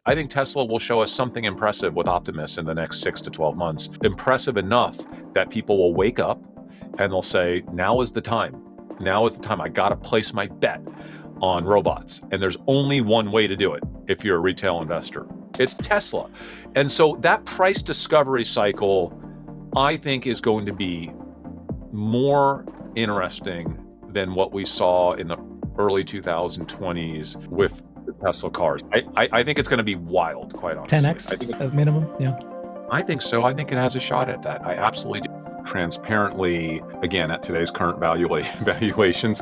I think Tesla will show us something impressive with Optimus in the next 6 to 12 months. Impressive enough that people will wake up and they'll say, now is the time. Now is the time. I got to place my bet on robots. And there's only one way to do it if you're a retail investor. It's Tesla. And so that price discovery cycle, I think, is going to be more interesting than what we saw in the early 2020s with the Tesla cars. I think it's going to be wild, quite honestly. 10x at minimum, yeah. I think so. I think it has a shot at that. I absolutely do. Transparently, again, at today's current valuations,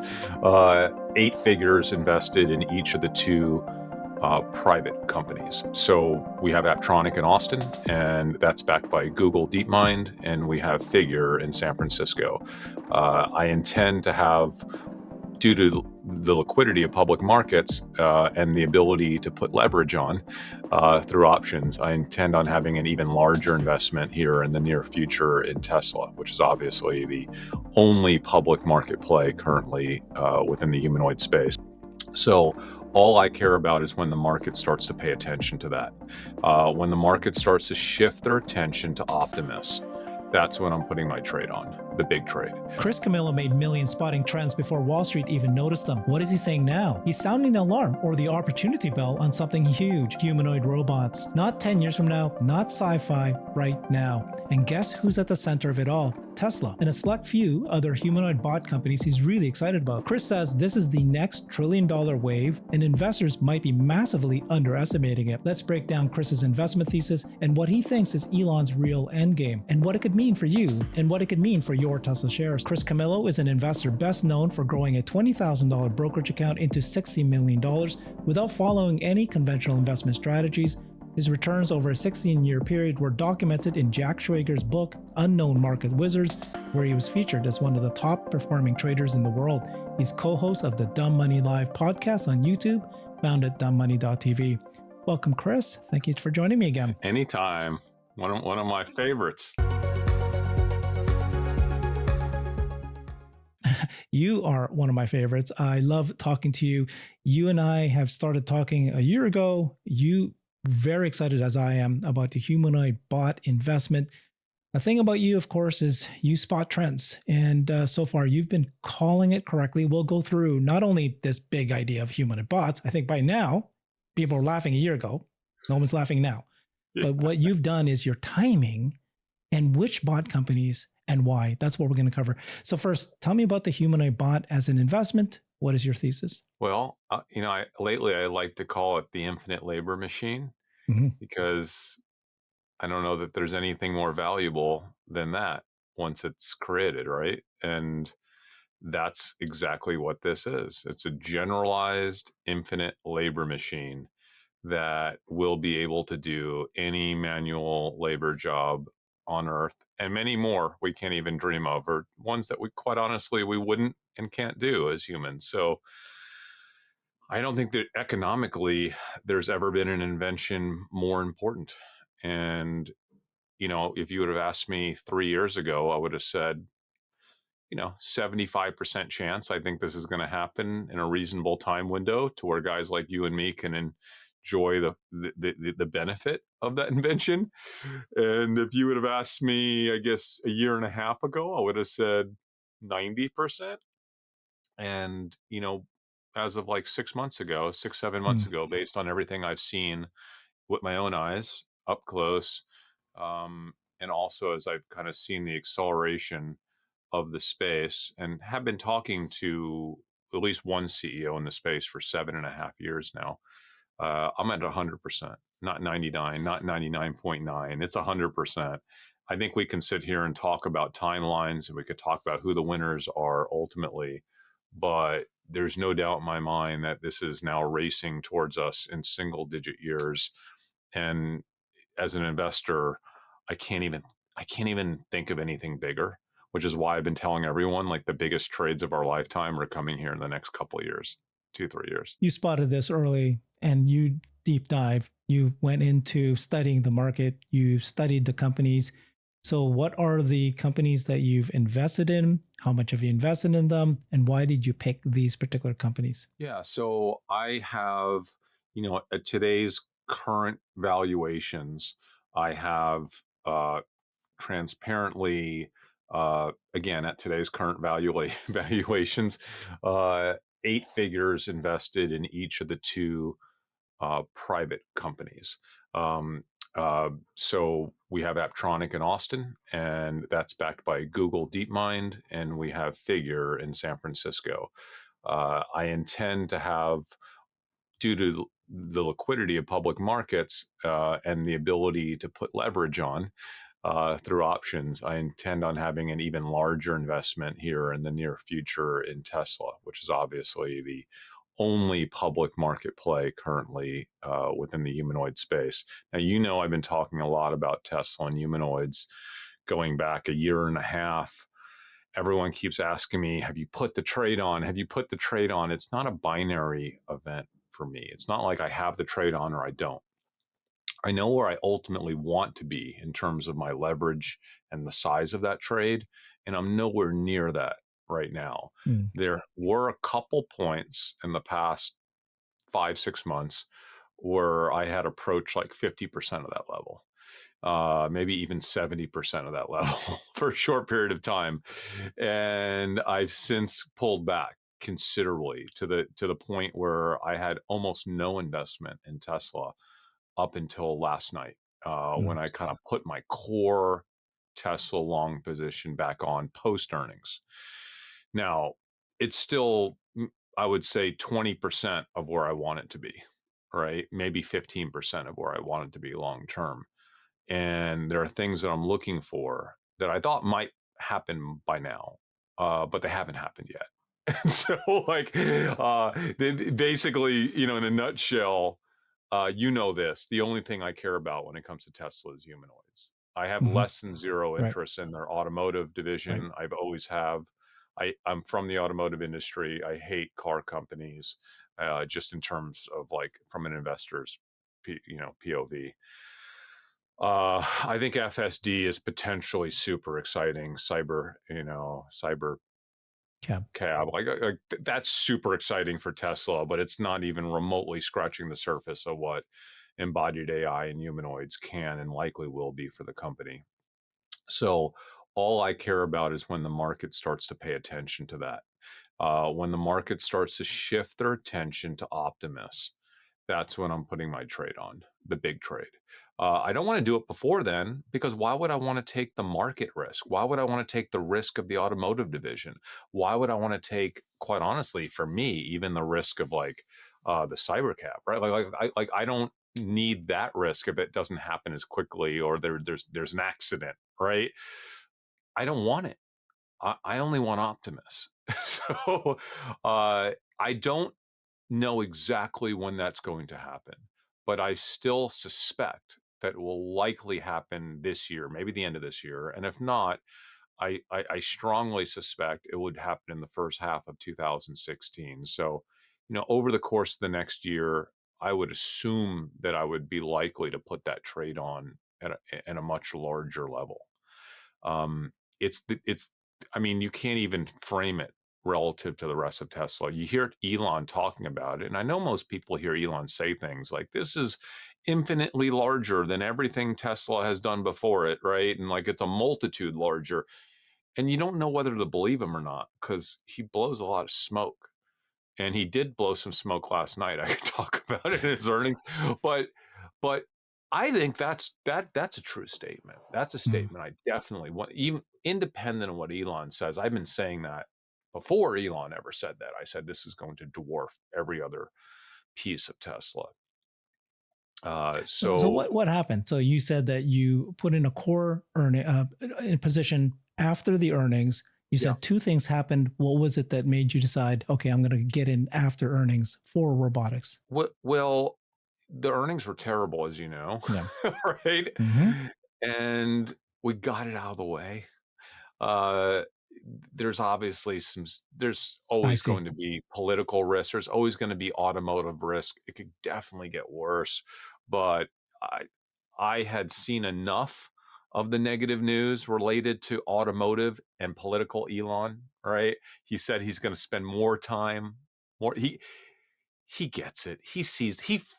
8 figures invested in each of the 2 private companies. So we have Aptronic in Austin, and that's backed by Google DeepMind, and we have Figure in San Francisco. I intend to have, due to the liquidity of public markets and the ability to put leverage on through options, I intend on having an even larger investment here in the near future in Tesla, which is obviously the only public market play currently within the humanoid space. So all I care about is when the market starts to pay attention to that. When the market starts to shift their attention to Optimus, that's when I'm putting my trade on, the big trade. Chris Camillo made millions spotting trends before Wall Street even noticed them. What is he saying now? He's sounding an alarm or the opportunity bell on something huge: humanoid robots. Not 10 years from now, not sci-fi, right now. And guess who's at the center of it all? Tesla, and a select few other humanoid bot companies he's really excited about. Chris says this is the next trillion-dollar wave, and investors might be massively underestimating it. Let's break down Chris's investment thesis and what he thinks is Elon's real endgame, and what it could mean for you, and what it could mean for your Tesla shares. Chris Camillo is an investor best known for growing a $20,000 brokerage account into $60 million without following any conventional investment strategies. His returns over a 16-year period were documented in Jack Schwager's book, Unknown Market Wizards, where he was featured as one of the top performing traders in the world. He's co-host of the Dumb Money Live podcast on YouTube, found at dumbmoney.tv. Welcome, Chris. Thank you for joining me again. Anytime. One of my favorites. You are one of my favorites. I love talking to you. You and I have started talking a year ago. You very excited as I am about the humanoid bot investment. The thing about you, of course, is you spot trends. And so far, you've been calling it correctly. We'll go through not only this big idea of humanoid bots. I think by now, people were laughing a year ago. No one's laughing now. Yeah. But what you've done is your timing and which bot companies and why. That's what we're going to cover. So first, tell me about the humanoid bot as an investment. What is your thesis? Well, lately I like to call it the infinite labor machine, because I don't know that there's anything more valuable than that once it's created, right? And that's exactly what this is. It's a generalized infinite labor machine that will be able to do any manual labor job on Earth, and many more we can't even dream of, or ones that we, quite honestly, we wouldn't and can't do as humans. So I don't think that economically there's ever been an invention more important. And, if you would have asked me 3 years ago, I would have said, 75% chance I think this is going to happen in a reasonable time window to where guys like you and me can enjoy the benefit of that invention. And if you would have asked me, I guess, a year and a half ago, I would have said 90%. And, as of like 6 months ago, 7 months ago, based on everything I've seen with my own eyes up close, and also as I've kind of seen the acceleration of the space and have been talking to at least one CEO in the space for 7.5 years now, I'm at 100%, not 99, not 99.9. It's 100%. I think we can sit here and talk about timelines, and we could talk about who the winners are ultimately, but there's no doubt in my mind that this is now racing towards us in single digit years. And as an investor, I can't even think of anything bigger, which is why I've been telling everyone, like, the biggest trades of our lifetime are coming here in the next couple of years, 2-3 years. You spotted this early and you deep dive. You went into studying the market. You studied the companies. So what are the companies that you've invested in? How much have you invested in them? And why did you pick these particular companies? Yeah, so I have, at today's current valuations, I have uh, transparently, again, at today's current valuations, uh, 8 figures invested in each of the two private companies. Um, so we have Aptronic in Austin, and that's backed by Google DeepMind, and we have Figure in San Francisco. I intend to have, due to the liquidity of public markets and the ability to put leverage on through options, I intend on having an even larger investment here in the near future in Tesla, which is obviously the only public market play currently within the humanoid space. Now, I've been talking a lot about Tesla and humanoids going back a year and a half. Everyone keeps asking me, have you put the trade on? Have you put the trade on? It's not a binary event for me. It's not like I have the trade on or I don't. I know where I ultimately want to be in terms of my leverage and the size of that trade, and I'm nowhere near that right now. Mm. There were a couple points in the past 5, 6 months where I had approached like 50% of that level, maybe even 70% of that level for a short period of time, and I've since pulled back considerably to the point where I had almost no investment in Tesla up until last night, when Mm. I kind of put my core Tesla long position back on post earnings. Now, it's still, I would say, 20% of where I want it to be, right? Maybe 15% of where I want it to be long term. And there are things that I'm looking for that I thought might happen by now, but they haven't happened yet. And so, like, basically, in a nutshell, this. The only thing I care about when it comes to Tesla is humanoids. I have Hmm. less than zero Right. interest in their automotive Right. division. I've always have. I'm from the automotive industry. I hate car companies, just in terms of like from an investor's, POV. I think FSD is potentially super exciting. Cyber Cab. cab, that's super exciting for Tesla, but it's not even remotely scratching the surface of what embodied AI and humanoids can and likely will be for the company. So all I care about is when the market starts to pay attention to that. When the market starts to shift their attention to Optimus, that's when I'm putting my trade on, the big trade. I don't want to do it before then because why would I want to take the market risk? Why would I want to take the risk of the automotive division? Why would I want to take, quite honestly, for me, even the risk of like the cyber cap, right? I don't need that risk if it doesn't happen as quickly or there's an accident, right? I don't want it. I only want Optimus. So I don't know exactly when that's going to happen, but I still suspect that it will likely happen this year, maybe the end of this year. And if not, I strongly suspect it would happen in the first half of 2016. So, over the course of the next year, I would assume that I would be likely to put that trade on at a much larger level. Um, it's I mean, you can't even frame it relative to the rest of Tesla. You hear Elon talking about it, and I know most people hear Elon say things like this is infinitely larger than everything Tesla has done before it, right? And like it's a multitude larger. And you don't know whether to believe him or not because he blows a lot of smoke. And he did blow some smoke last night. I could talk about it in his earnings, but but I think that's a true statement. That's a Mm. statement I definitely want, even independent of what Elon says. I've been saying that before Elon ever said that. I said this is going to dwarf every other piece of Tesla. So So what happened? So you said that you put in a core earning in position after the earnings. You yeah, said two things happened. What was it that made you decide, okay, I'm going to get in after earnings for robotics? well, the earnings were terrible, as you know, Yeah. right? Hmm. And we got it out of the way. Uh, there's obviously there's I always see. going to be political risk. There's always going to be automotive risk. It could definitely get worse, but I, I had seen enough of the negative news related to automotive and political Elon, right? He said he's going to spend more time, more, he gets it. He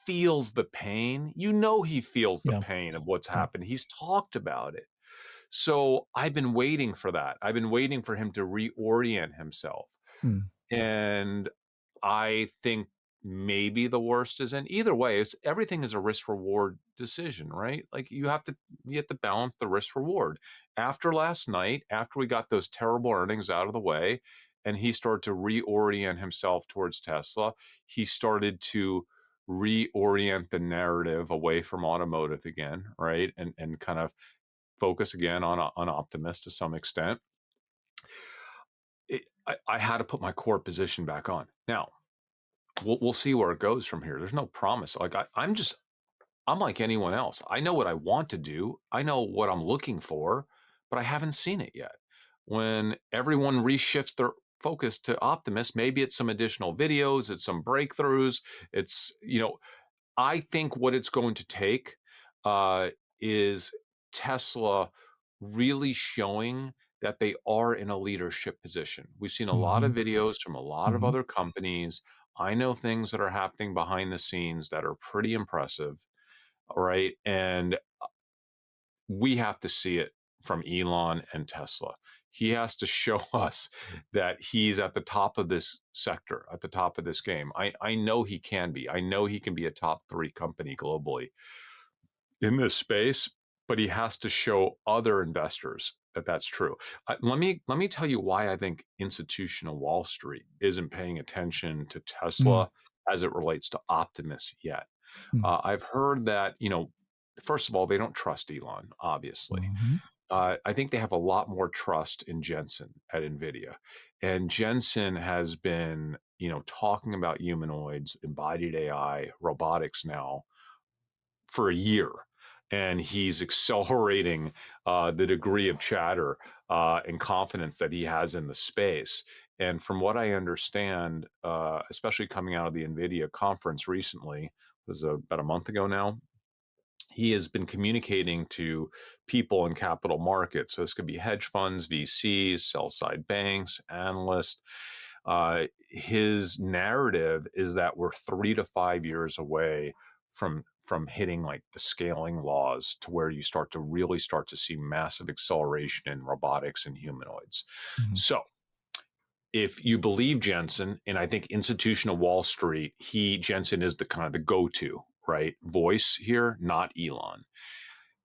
feels the pain. You know, he feels the Yeah. pain of what's Yeah. happened. He's talked about it. So I've been waiting for that. I've been waiting for him to reorient himself. Mm. And I think maybe the worst is in. Either way, it's everything is a risk reward decision, right? Like you have to balance the risk reward. After last night, after we got those terrible earnings out of the way, and he started to reorient himself towards Tesla, he started to reorient the narrative away from automotive again, right? And kind of focus again on Optimus to some extent. I had to put my core position back on. Now, we'll see where it goes from here. There's no promise. Like I'm like anyone else. I know what I want to do. I know what I'm looking for, but I haven't seen it yet. When everyone reshifts their focus to Optimus, maybe it's some additional videos, it's some breakthroughs. It's, I think what it's going to take uh, is Tesla really showing that they are in a leadership position. We've seen a lot of Mhm. videos from a lot of Mhm. other companies. I know things that are happening behind the scenes that are pretty impressive. All right. And we have to see it from Elon and Tesla. He has to show us that he's at the top of this sector, at the top of this game. I know he can be. I know he can be a top three company globally in this space, but he has to show other investors that that's true. Let me tell you why I think institutional Wall Street isn't paying attention to Mm. Tesla as it relates to Optimus yet. Mm. I've heard that first of all, they don't trust Elon, obviously. Mhm. I think they have a lot more trust in Jensen at NVIDIA. And Jensen has been, talking about humanoids, embodied AI, robotics now for a year. And he's accelerating the degree of chatter and confidence that he has in the space. And from what I understand, especially coming out of the NVIDIA conference recently, was about a month ago now, he has been communicating to people in capital markets. So this could be hedge funds, VCs, sell side banks, analysts. His narrative is that we're 3 to 5 years away from hitting like the scaling laws to where you start to see massive acceleration in robotics and humanoids. Mhm. So if you believe Jensen, and I think institutional Wall Street, Jensen is the kind of the go-to right voice here, not Elon,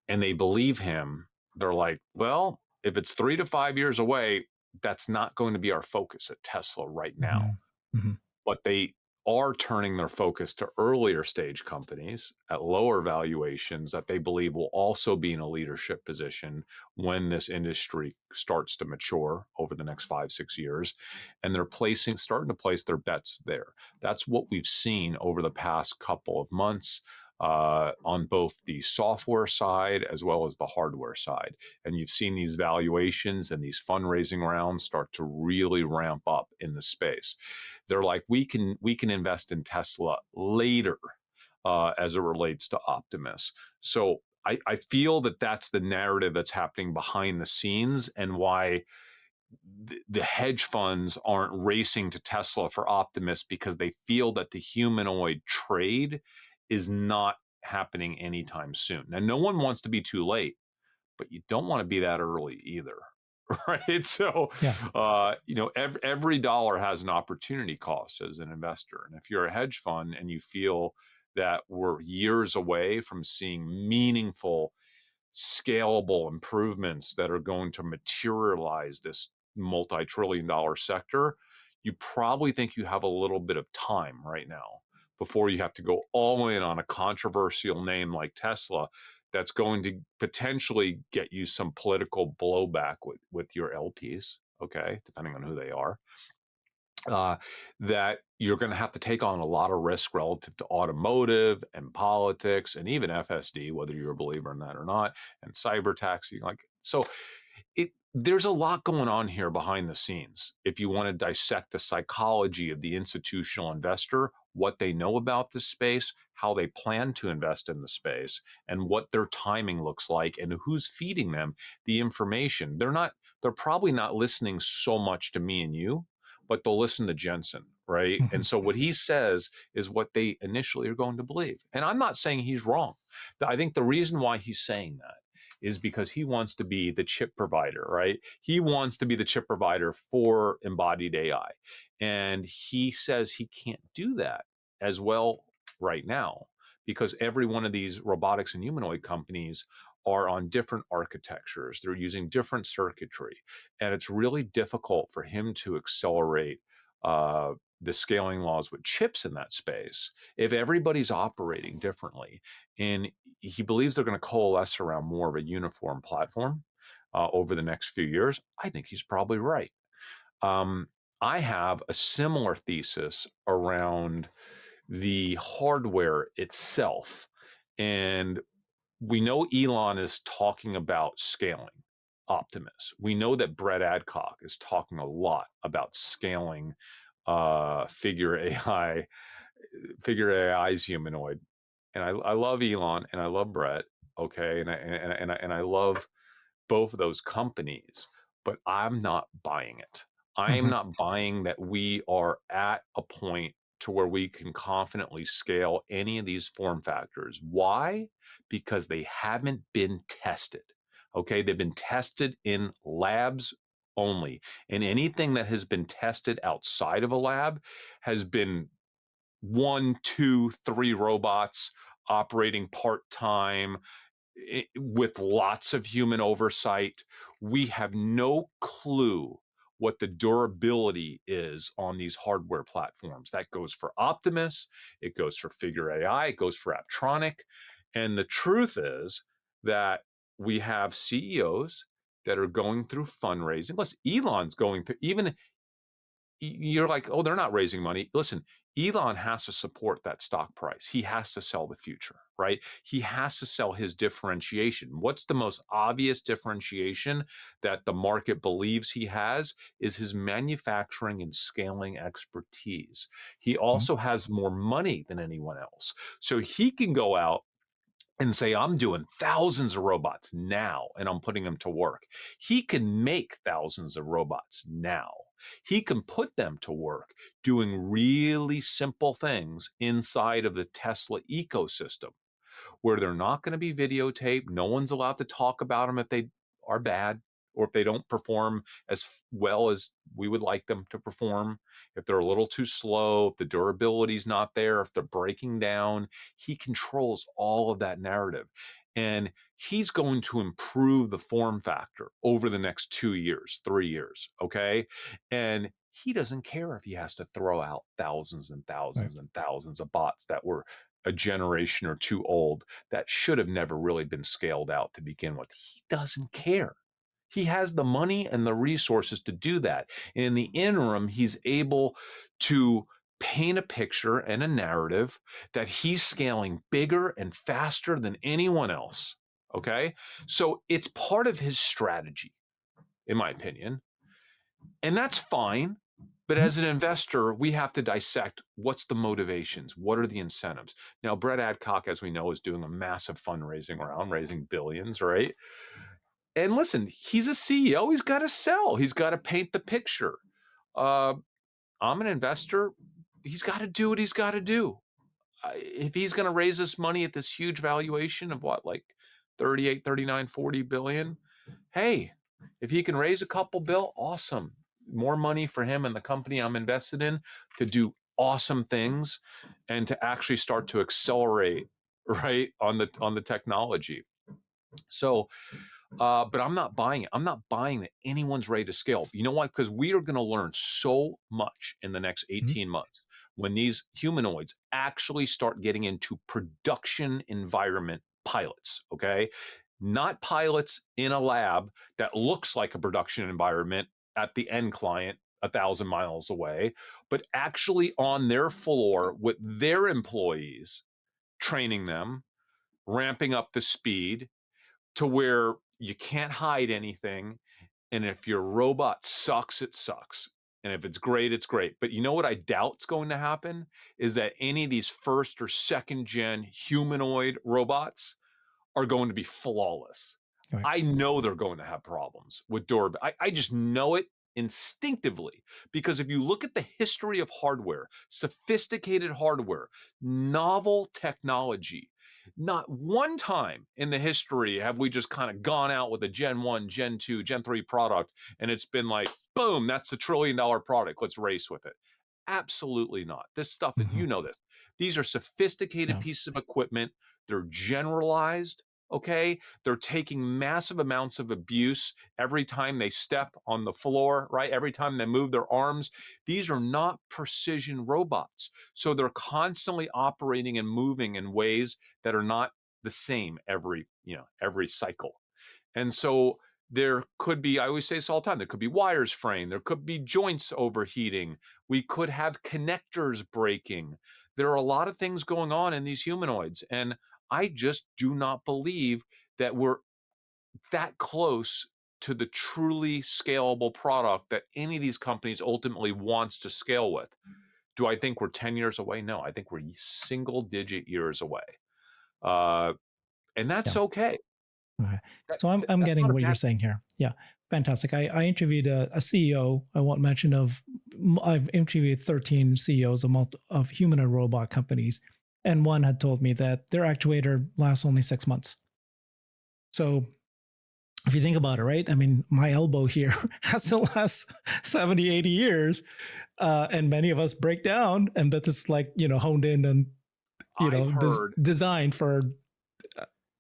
and they believe him. They're like, well, if it's 3 to 5 years away, that's not going to be our focus at Tesla right now. Mhm. Mhm. But they are turning their focus to earlier stage companies at lower valuations that they believe will also be in a leadership position when this industry starts to mature over the next 5, 6 years. And they're starting to place their bets there. That's what we've seen over the past couple of months. On both the software side as well as the hardware side. And you've seen these valuations and these fundraising rounds start to really ramp up in the space. They're like, we can invest in Tesla later as it relates to Optimus. So I feel that that's the narrative that's happening behind the scenes, and why the hedge funds aren't racing to Tesla for Optimus, because they feel that the humanoid trade is not happening anytime soon. Now, no one wants to be too late, but you don't want to be that early either. Right. So, Yeah. every dollar has an opportunity cost as an investor. And if you're a hedge fund and you feel that we're years away from seeing meaningful, scalable improvements that are going to materialize this multi-trillion dollar sector, you probably think you have a little bit of time right now before you have to go all in on a controversial name like Tesla that's going to potentially get you some political blowback with your LPs, okay, depending on who they are. uh, that you're going to have to take on a lot of risk relative to automotive and politics and even FSD, whether you're a believer in that or not, and cyber taxi. Like, so there's a lot going on here behind the scenes. If you want to dissect the psychology of the institutional investor, what they know about this space, how they plan to invest in the space, and what their timing looks like, and who's feeding them the information. They're probably not listening so much to me and you, but they'll listen to Jensen, right? Mhm. And so what he says is what they initially are going to believe. And I'm not saying he's wrong. I think the reason why he's saying that is because he wants to be the chip provider, right? He wants to be the chip provider for embodied AI. And he says he can't do that as well right now because every one of these robotics and humanoid companies are on different architectures. They're using different circuitry. And it's really difficult for him to accelerate uh, the scaling laws with chips in that space if everybody's operating differently. And he believes they're going to coalesce around more of a uniform platform over the next few years. I think he's probably right. Um, I have a similar thesis around the hardware itself. And we know Elon is talking about scaling Optimus. We know that Brett Adcock is talking a lot about scaling figure AI, figure AI's humanoid. And I love Elon and I love Brett. Okay, and I love both of those companies, but I'm not buying it. I am Mhm. not buying that we are at a point to where we can confidently scale any of these form factors. Why? Because they haven't been tested. Okay, they've been tested in labs only. And anything that has been tested outside of a lab has been one, two, three robots operating part time with lots of human oversight. We have no clue what the durability is on these hardware platforms. That goes for Optimus, it goes for Figure AI, it goes for Aptronic. And the truth is that we have CEOs that are going through fundraising. Listen, Elon's going through, even you're like, oh, they're not raising money. Listen, Elon has to support that stock price. He has to sell the future, right? He has to sell his differentiation. What's the most obvious differentiation that the market believes he has is his manufacturing and scaling expertise. He Mhm. also has more money than anyone else. So he can go out and say, I'm doing thousands of robots now and I'm putting them to work. He can make thousands of robots now. He can put them to work doing really simple things inside of the Tesla ecosystem where they're not going to be videotaped. No one's allowed to talk about them if they are bad or if they don't perform as well as we would like them to perform. If they're a little too slow, if the durability is not there, if they're breaking down, he controls all of that narrative. And he's going to improve the form factor over the next 2 years, 3 years. Okay. And he doesn't care if he has to throw out thousands and Right. thousands and thousands of bots that were a generation or two old that should have never really been scaled out to begin with. He doesn't care. He has the money and the resources to do that. In the interim, he's able to paint a picture and a narrative that he's scaling bigger and faster than anyone else. Okay. So it's part of his strategy, in my opinion. And that's fine. But Mhm. as an investor, we have to dissect what's the motivations, what are the incentives. Now, Brett Adcock, as we know, is doing a massive fundraising round, raising billions, right? And listen, he's a CEO. He's got to sell. He's got to paint the picture. Uh, I'm an investor. He's got to do what he's got to do. If he's going to raise this money at this huge valuation of what, like 38, 39, 40 billion, hey, if he can raise a couple bill, awesome. More money for him and the company I'm invested in to do awesome things and to actually start to accelerate right on the technology. So but I'm not buying it. I'm not buying that anyone's ready to scale. You know why? Because we are going to learn so much in the next Mhm. 18 months when these humanoids actually start getting into production environment pilots, okay? Not pilots in a lab that looks like a production environment at the end client 1,000 miles away, but actually on their floor with their employees, training them, ramping up the speed, to where you can't hide anything. And if your robot sucks, it sucks. And if it's great, it's great. But you know what I doubt's going to happen is that any of these first or second gen humanoid robots are going to be flawless. Right. I know they're going to have problems with durability. I just know it instinctively, because if you look at the history of hardware, sophisticated hardware, novel technology, not one time in the history have we just kind of gone out with a Gen 1, Gen 2, Gen 3 product and it's been like, boom, that's $1 trillion product. Let's race with it. Absolutely not. This stuff, Hmm. you know this. These are sophisticated Yeah. pieces of equipment. They're generalized, okay? They're taking massive amounts of abuse every time they step on the floor, right? Every time they move their arms. These are not precision robots. So they're constantly operating and moving in ways that are not the same every cycle. And so there could be, I always say this all the time, there could be wires fraying, there could be joints overheating, we could have connectors breaking. There are a lot of things going on in these humanoids. And I just do not believe that we're that close to the truly scalable product that any of these companies ultimately wants to scale with. Do I think we're 10 years away? No, I think we're single digit years away. Uh, and that's Yeah. okay. Okay. So I'm That's not getting a what you're bad. saying here. Yeah. Fantastic. I interviewed a CEO. I won't mention of. I've interviewed 13 CEOs of humanoid robot companies, and one had told me that their actuator lasts only 6 months. So if you think about it, right? I mean, my elbow here has to last 70, 80 years. And many of us break down, and that is like, honed in and, I've heard designed for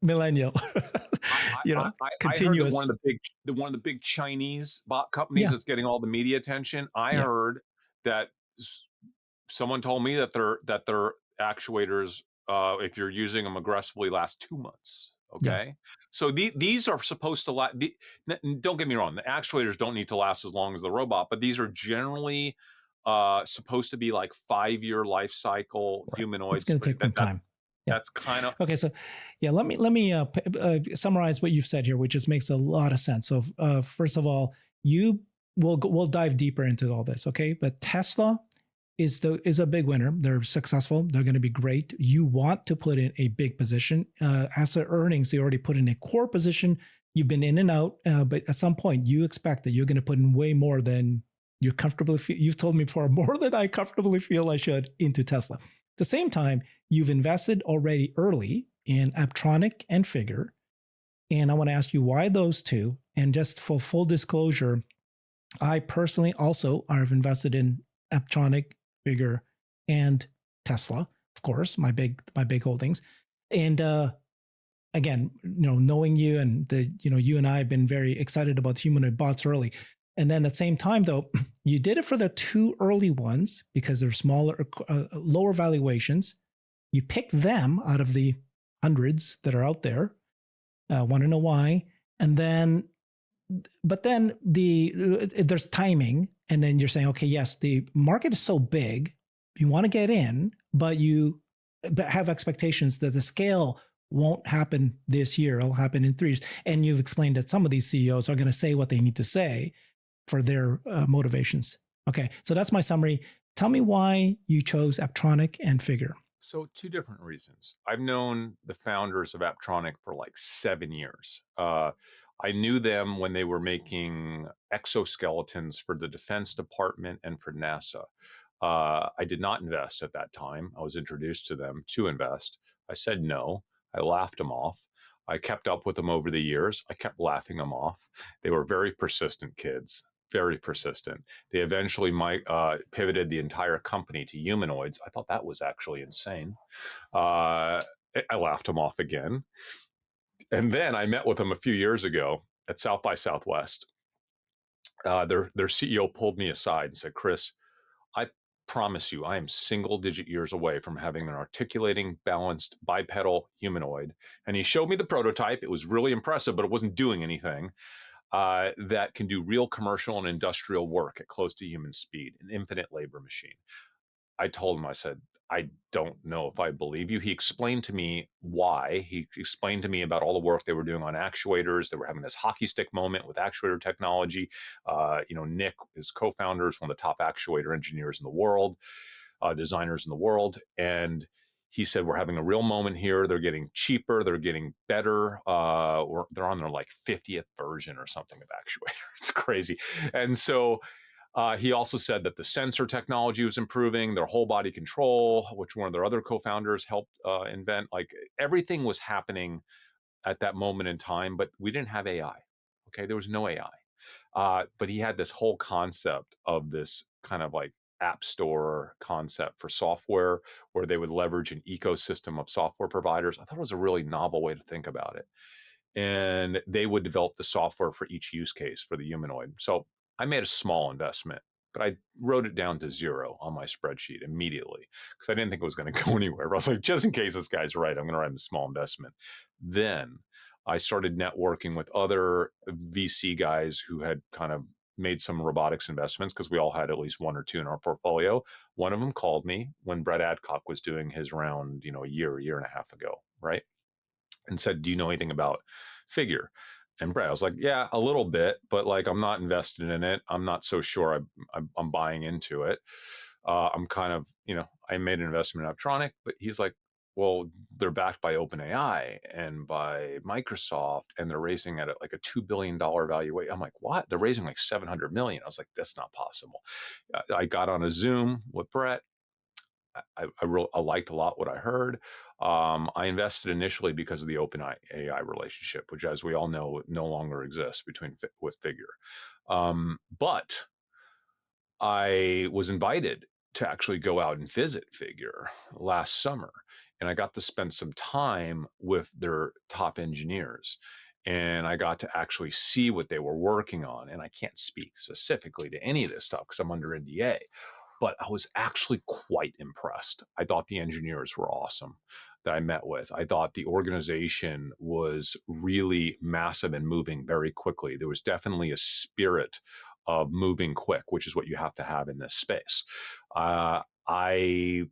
millennial, I I heard that continuous. one of the big Chinese bot companies Yeah. that's getting all the media attention, I Yeah. heard that s someone told me that their actuators, if you're using them aggressively, last 2 months, Yeah. okay? So these are supposed to last. Don't get me wrong, the actuators don't need to last as long as the robot, but these are generally, supposed to be like 5-year life cycle Right. It's humanoids. going to take them time. Yeah. That's kinda. Okay. So, yeah, let me summarize what you've said here, which just makes a lot of sense. So, first of all, we'll dive deeper into all this. Okay. But Tesla is a big winner. They're successful. They're going to be great. You want to put in a big position. As their earnings, they already put in a core position. You've been in and out, but at some point, you expect that you're going to put in way more than you comfortably feel. You've told me before, more than I comfortably feel I should into Tesla. At the same time, you've invested already early in Aptronic and Figure. And I want to ask you why those two. And just for full disclosure, I personally also have invested in Aptronic, Figure, and Tesla, of course, my big holdings. And again, knowing you and you and I have been very excited about humanoid bots early. And then at the same time, though, you did it for the two early ones because they're smaller, lower valuations. You pick them out of the hundreds that are out there. Want to know why? And then, but then there's timing, and then you're saying, okay, yes, the market is so big, you want to get in, but you have expectations that the scale won't happen this year; it'll happen in 3 years. And you've explained that some of these CEOs are going to say what they need to say for their motivations. Okay, so that's my summary. Tell me why you chose Aptronic and Figure. So, two different reasons. I've known the founders of Aptronic for like 7 years. I knew them when they were making exoskeletons for the Defense Department and for NASA. I did not invest at that time. I was introduced to them to invest. I said no. I laughed them off. I kept up with them over the years. I kept laughing them off. They were very persistent kids, very persistent. They eventually pivoted the entire company to humanoids. I thought that was actually insane. Uh, I laughed them off again. And then I met with them a few years ago at South by Southwest. Their CEO pulled me aside and said, "Chris, I promise you, I am single digit years away from having an articulating, balanced, bipedal humanoid." And he showed me the prototype. It was really impressive, but it wasn't doing anything. That can do real commercial and industrial work at close to human speed, an infinite labor machine. I told him, I said, "I don't know if I believe you." He explained to me why. He explained to me about all the work they were doing on actuators. They were having this hockey stick moment with actuator technology. Nick, his co-founder, is one of the top actuator engineers in the world, designers in the world. And he said, we're having a real moment here. They're getting cheaper. They're getting better. Or they're on their like 50th version or something of actuator. It's crazy. And so he also said that the sensor technology was improving, their whole body control, which one of their other co-founders helped invent. Like everything was happening at that moment in time, but we didn't have AI. Okay, there was no AI. But he had this whole concept of this kind of like app store concept for software where they would leverage an ecosystem of software providers. I thought it was a really novel way to think about it. And they would develop the software for each use case for the humanoid. So I made a small investment, but I wrote it down to zero on my spreadsheet immediately because I didn't think it was going to go anywhere. But I was like, just in case this guy's right, I'm going to write him a small investment. Then I started networking with other VC guys who had kind of made some robotics investments because we all had at least one or two in our portfolio. One of them called me when Brett Adcock was doing his round, a year and a half ago, right? And said, "Do you know anything about Figure?" And Brett, I was like, "Yeah, a little bit, but like I'm not invested in it. I'm not so sure I'm buying into it. I'm kind of, I made an investment in Optronic, but he's like, well, they're backed by OpenAI and by Microsoft, and they're raising at like a $2 billion valuation. I'm like, what? They're raising like 700 million. I was like, that's not possible. I got on a Zoom with Brett. I liked a lot what I heard. I invested initially because of the OpenAI relationship, which, as we all know, no longer exists with Figure. But I was invited to actually go out and visit Figure last summer, and I got to spend some time with their top engineers. And I got to actually see what they were working on. And I can't speak specifically to any of this stuff because I'm under NDA, but I was actually quite impressed. I thought the engineers were awesome that I met with. I thought the organization was really massive and moving very quickly. There was definitely a spirit of moving quick, which is what you have to have in this space. I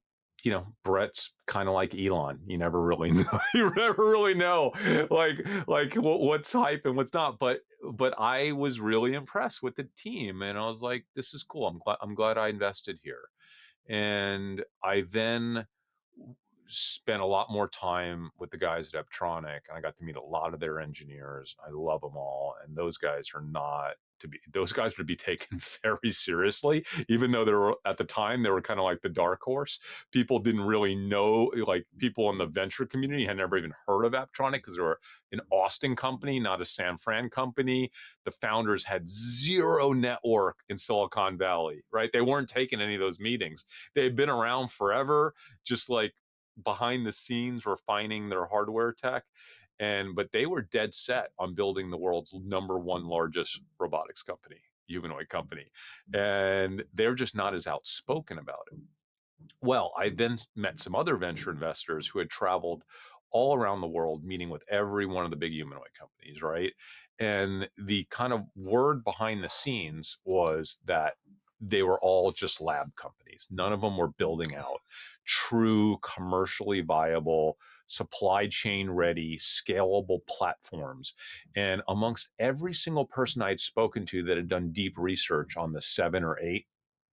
Brett's kind of like Elon. You never really know. You never really know, like what's hype and what's not. But I was really impressed with the team, and I was like, this is cool. I'm glad I invested here. And I then spent a lot more time with the guys at Eptronic, and I got to meet a lot of their engineers. I love them all, and those guys are to be taken very seriously, even though they were at the time they were kind of like the dark horse. People didn't really know, like people in the venture community had never even heard of Aptronic because they were an Austin company, not a San Fran company. The founders had zero network in Silicon Valley, right? They weren't taking any of those meetings. They had been around forever, just like behind the scenes refining their hardware tech. But they were dead set on building the world's number one largest robotics company, humanoid company. And they're just not as outspoken about it. Well, I then met some other venture investors who had traveled all around the world, meeting with every one of the big humanoid companies, right? And the kind of word behind the scenes was that they were all just lab companies. None of them were building out true commercially viable, supply chain ready, scalable platforms. And amongst every single person I'd spoken to that had done deep research on the 7 or 8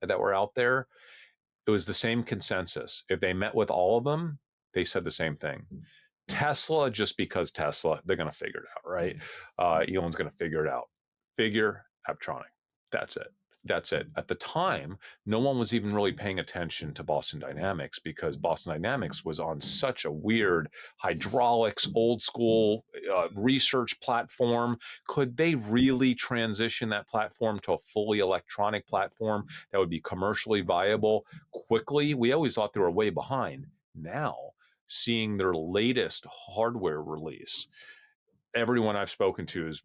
that were out there, it was the same consensus. If they met with all of them, they said the same thing. Tesla, just because Tesla, they're going to figure it out, right? Elon's going to figure it out. Figure, Aptronic. That's it. That's it. At the time, no one was even really paying attention to Boston Dynamics because Boston Dynamics was on such a weird hydraulics, old school research platform. Could they really transition that platform to a fully electronic platform that would be commercially viable quickly? We always thought they were way behind. Now, seeing their latest hardware release, everyone I've spoken to is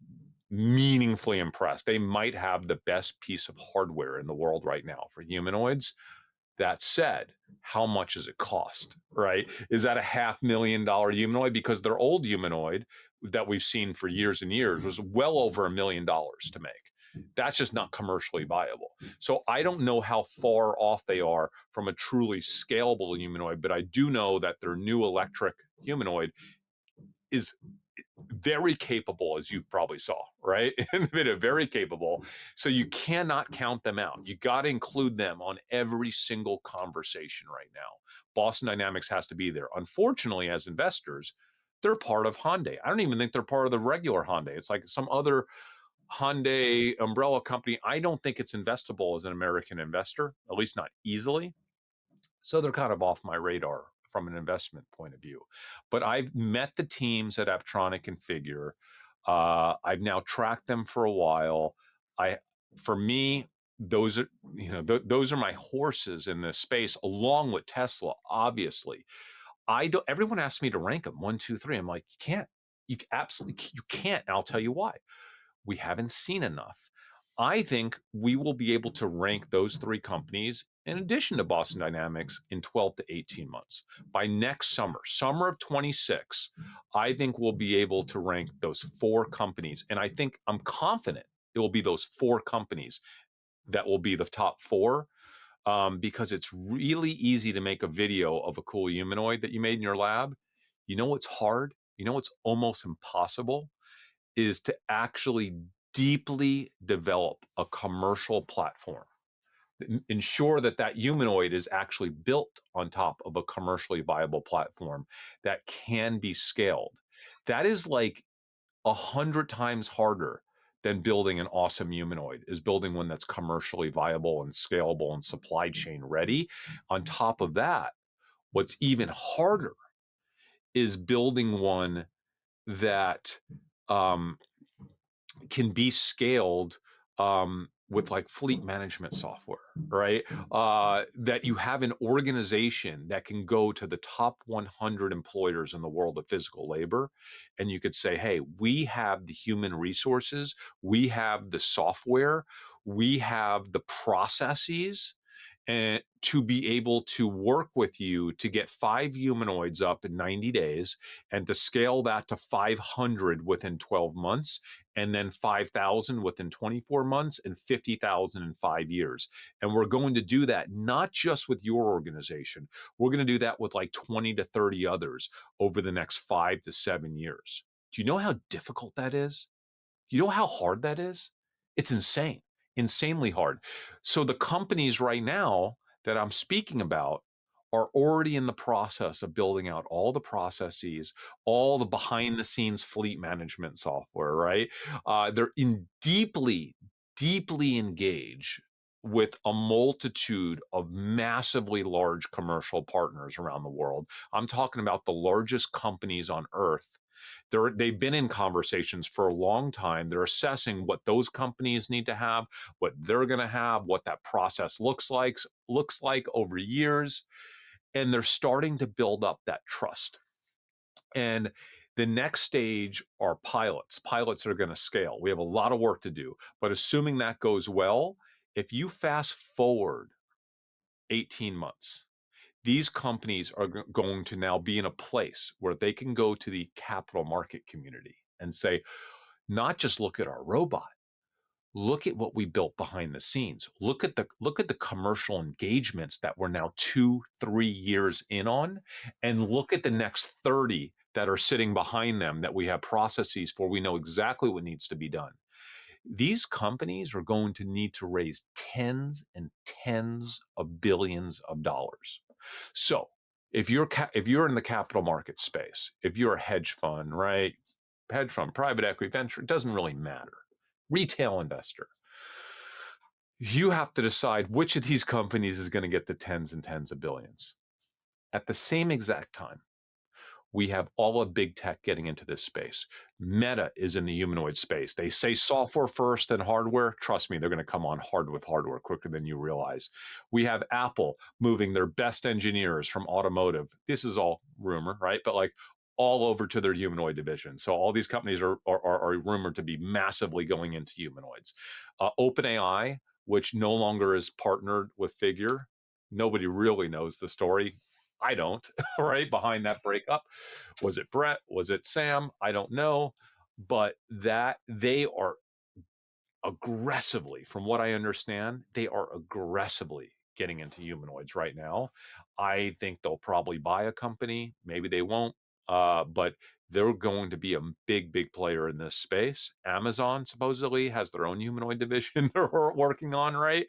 meaningfully impressed. They might have the best piece of hardware in the world right now for humanoids. That said, how much does it cost, right? Is that a $500,000 humanoid? Because their old humanoid that we've seen for years and years was well over $1 million to make. That's just not commercially viable. So I don't know how far off they are from a truly scalable humanoid, but I do know that their new electric humanoid is very capable, as you probably saw, right? In the video, very capable. So you cannot count them out. You got to include them on every single conversation right now. Boston Dynamics has to be there. Unfortunately, as investors, they're part of Hyundai. I don't even think they're part of the regular Hyundai. It's like some other Hyundai umbrella company. I don't think it's investable as an American investor, at least not easily. So they're kind of off my radar from an investment point of view. But I've met the teams at Aptronic and Figure. I've now tracked them for a while. I, for me, those are those are my horses in this space, along with Tesla. Obviously, I don't. Everyone asks me to rank them 1, 2, 3. I'm like, you can't. You absolutely you can't. And I'll tell you why. We haven't seen enough. I think we will be able to rank those three companies in addition to Boston Dynamics in 12 to 18 months. By next summer, summer of 26, I think we'll be able to rank those four companies. And I think I'm confident it will be those four companies that will be the top four, because it's really easy to make a video of a cool humanoid that you made in your lab. You know what's hard? You know what's almost impossible? Is to actually deeply develop a commercial platform. Ensure that that humanoid is actually built on top of a commercially viable platform that can be scaled. That is like 100 times harder than building an awesome humanoid, is building one that's commercially viable and scalable and supply chain ready. On top of that, what's even harder is building one that um, can be scaled with like fleet management software, right? That you have an organization that can go to the top 100 employers in the world of physical labor, and you could say, hey, we have the human resources, we have the software, we have the processes, and to be able to work with you to get 5 humanoids up in 90 days and to scale that to 500 within 12 months, and then 5,000 within 24 months, and 50,000 in 5 years. And we're going to do that not just with your organization, we're going to do that with like 20 to 30 others over the next 5 to 7 years. Do you know how difficult that is? Do you know how hard that is? It's insane, insanely hard. So the companies right now that I'm speaking about are already in the process of building out all the processes, all the behind the scenes fleet management software, right? They're in deeply engaged with a multitude of massively large commercial partners around the world. I'm talking about the largest companies on earth. They've been in conversations for a long time. They're assessing what those companies need to have, what they're going to have, what that process looks like over years, and they're starting to build up that trust. And the next stage are pilots that are going to scale. We have a lot of work to do, but assuming that goes well, if you fast forward 18 months, these companies are going to now be in a place where they can go to the capital market community and say, not just look at our robot, look at what we built behind the scenes. Look at the commercial engagements that we're now 2-3 years in on, and look at the next 30 that are sitting behind them that we have processes for. We know exactly what needs to be done. These companies are going to need to raise tens and tens of billions of dollars. So if you're in the capital market space, if you're a hedge fund, right? Hedge fund, private equity, venture, it doesn't really matter. Retail investor, you have to decide which of these companies is going to get the tens and tens of billions. At the same exact time, we have all of big tech getting into this space. Meta is in the humanoid space. They say software first, then hardware. Trust me, they're going to come on hard with hardware quicker than you realize. We have Apple moving their best engineers from automotive. This is all rumor, right? But like all over to their humanoid division. So all these companies are rumored to be massively going into humanoids. OpenAI, which no longer is partnered with Figure. Nobody really knows the story. I don't, right? Behind that breakup. Was it Brett? Was it Sam? I don't know. But that they are aggressively, from what I understand, they are aggressively getting into humanoids right now. I think they'll probably buy a company. Maybe they won't. But they're going to be a big player in this space. Amazon supposedly has their own humanoid division they're working on, right?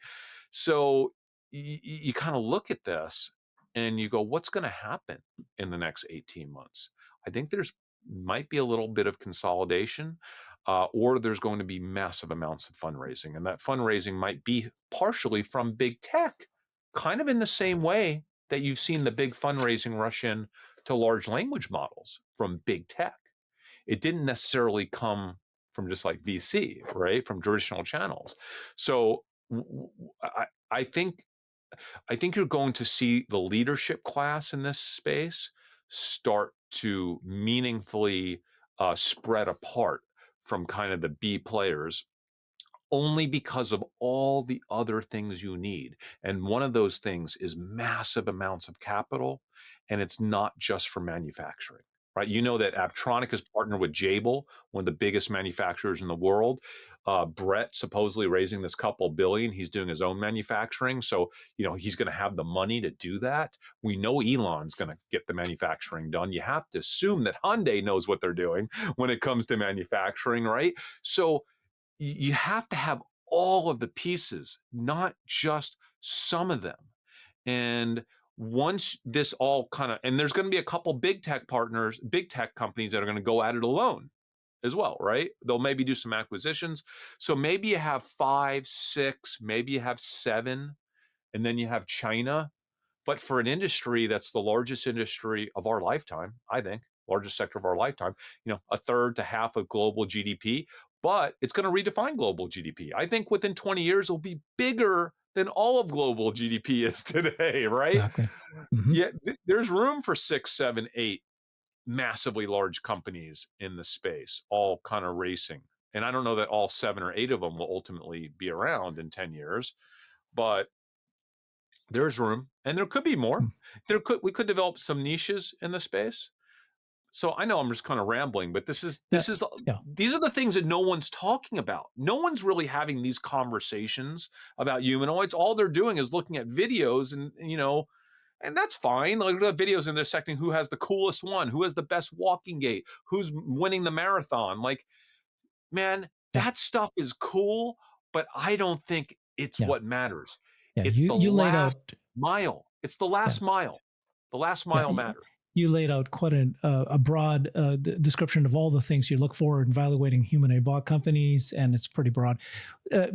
So you kind of look at this and you go, what's going to happen in the next 18 months? I think there's might be a little bit of consolidation, or there's going to be massive amounts of fundraising. And that fundraising might be partially from big tech, kind of in the same way that you've seen the big fundraising rush in to large language models from big tech. It didn't necessarily come from just like VC, right? From traditional channels. So I think you're going to see the leadership class in this space start to meaningfully spread apart from kind of the B players, only because of all the other things you need. And one of those things is massive amounts of capital, and it's not just for manufacturing. Right, you know that Aptronic is partnered with Jabil, one of the biggest manufacturers in the world. Brett supposedly raising this couple billion. He's doing his own manufacturing, so he's going to have the money to do that. We know Elon's going to get the manufacturing done. You have to assume that Hyundai knows what they're doing when it comes to manufacturing, right? So you have to have all of the pieces, not just some of them. And once this all kind of, and there's going to be a couple big tech partners, big tech companies that are going to go at it alone as well, right? They'll maybe do some acquisitions. So maybe you have five, six, maybe you have seven, and then you have China. But for an industry that's the largest industry of our lifetime, I think, largest sector of our lifetime, a third to half of global GDP, but it's going to redefine global GDP. I think within 20 years, it'll be bigger than all of global GDP is today, right? Exactly. Hmm. Yeah, there's room for six, seven, eight massively large companies in the space, all kind of racing. And I don't know that all seven or eight of them will ultimately be around in 10 years, but there's room, and there could be more. We could develop some niches in the space. So I know I'm just kind of rambling, but Yeah. Yeah. these are the things that no one's talking about. No one's really having these conversations about humanoids. All they're doing is looking at videos, and that's fine. Like, look at videos and they're dissecting who has the coolest one, who has the best walking gait, who's winning the marathon. Like, man, Yeah. that stuff is cool, but I don't think it's Yeah. what matters. Yeah. It's the You laid last out. mile. It's the Yeah. last mile. The last Yeah. mile matters. You laid out quite a broad description of all the things you look for in evaluating humanoid bot companies, and it's pretty broad.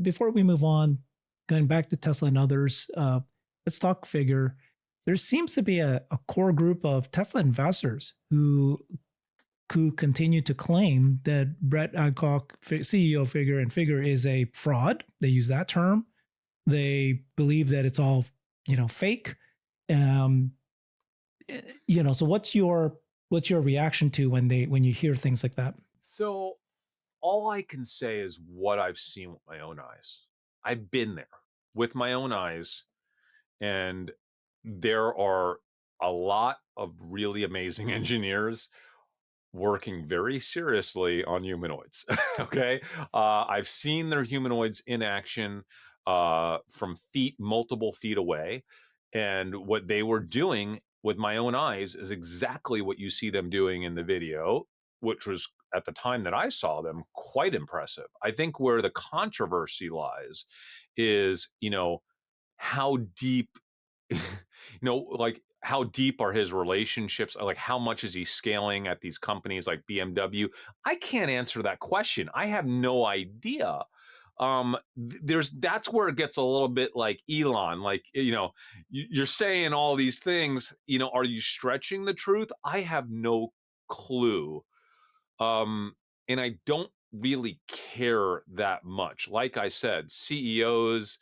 Before we move on, going back to Tesla and others, let's talk figure. There seems to be a core group of Tesla investors who continue to claim that Brett Adcock, CEO figure, and figure is a fraud. They use that term. They believe that it's all fake. Um, so what's your reaction to when you hear things like that? So all I can say is what I've seen with my own eyes. I've been there with my own eyes, and there are a lot of really amazing engineers working very seriously on humanoids. Okay. I've seen their humanoids in action from multiple feet away. And what they were doing with my own eyes is exactly what you see them doing in the video, which was at the time that I saw them quite impressive. I think where the controversy lies is, how deep like how deep are his relationships? Like how much is he scaling at these companies like BMW? I can't answer that question. I have no idea. That's where it gets a little bit like Elon, like, you're saying all these things, are you stretching the truth? I have no clue. Um, and I don't really care that much. Like I said, CEOs,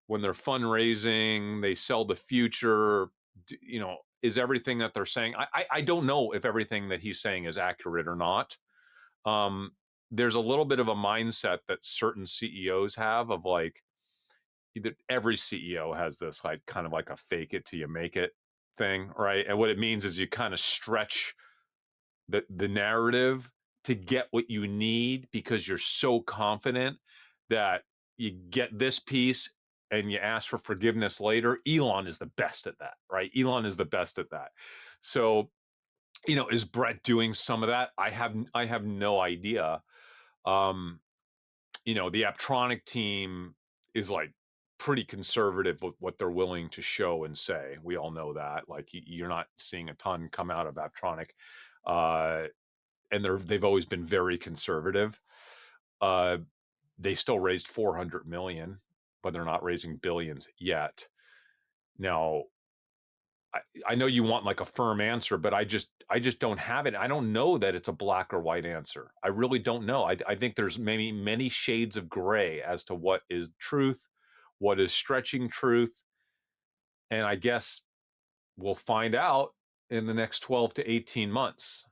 when they're fundraising, they sell the future. Is everything that they're saying? I don't know if everything that he's saying is accurate or not. Um, there's a little bit of a mindset that certain CEOs have of like, either every CEO has this like kind of like a fake it till you make it thing, right? And what it means is you kind of stretch the narrative to get what you need because you're so confident that you get this piece and you ask for forgiveness later. Elon is the best at that, right? Elon is the best at that. So, is Brett doing some of that? I have no idea. The Aptronic team is like pretty conservative with what they're willing to show and say. We all know that. Like you're not seeing a ton come out of Aptronic, uh, and they've always been very conservative. Uh, they still raised 400 million, but they're not raising billions yet. Now, I know you want like a firm answer, but I just don't have it. I don't know that it's a black or white answer. I really don't know. I think there's many shades of gray as to what is truth, what is stretching truth, and I guess we'll find out in the next 12 to 18 months.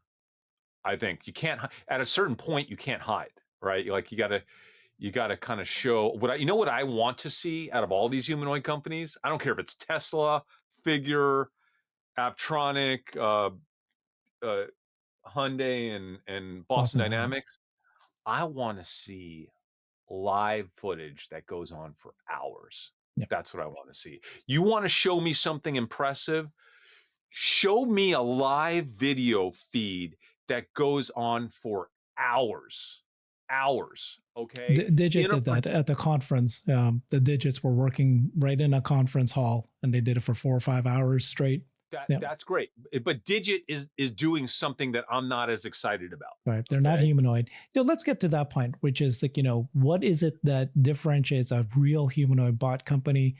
I think you can't at a certain point you can't hide, right? Like you got to kind of show what I want to see out of all these humanoid companies. I don't care if it's Tesla, Figure, Aptronic, uh, Hyundai, and Boston Boston Dynamics. Dynamics. I want to see live footage that goes on for hours. Yep. That's what I want to see. You want to show me something impressive? Show me a live video feed that goes on for hours. Hours. Okay. Digit In a did that at the conference. The Digits were working right in a conference hall, and they did it for 4 or 5 hours straight. Yep. That's great. But Digit is doing something that I'm not as excited about. Right. They're not Okay. humanoid. Let's get to that point, which is like, what is it that differentiates a real humanoid bot company?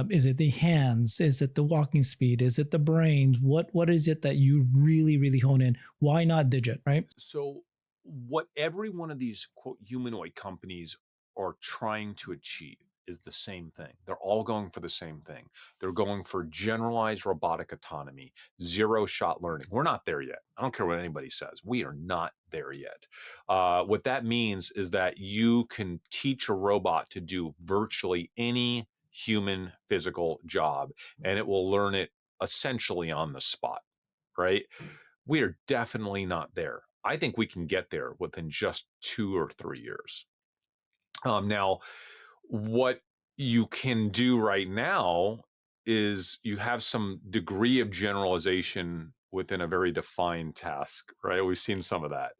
Is it the hands? Is it the walking speed? Is it the brains? What is it that you really, really hone in? Why not Digit, right? So, what every one of these quote humanoid companies are trying to achieve is the same thing. They're all going for the same thing. They're going for generalized robotic autonomy, zero shot learning. We're not there yet. I don't care what anybody says. We are not there yet. What that means is that you can teach a robot to do virtually any human physical job, and it will learn it essentially on the spot, right? We are definitely not there. I think we can get there within just 2 or 3 years. Now, what you can do right now is you have some degree of generalization within a very defined task, right? We've seen some of that.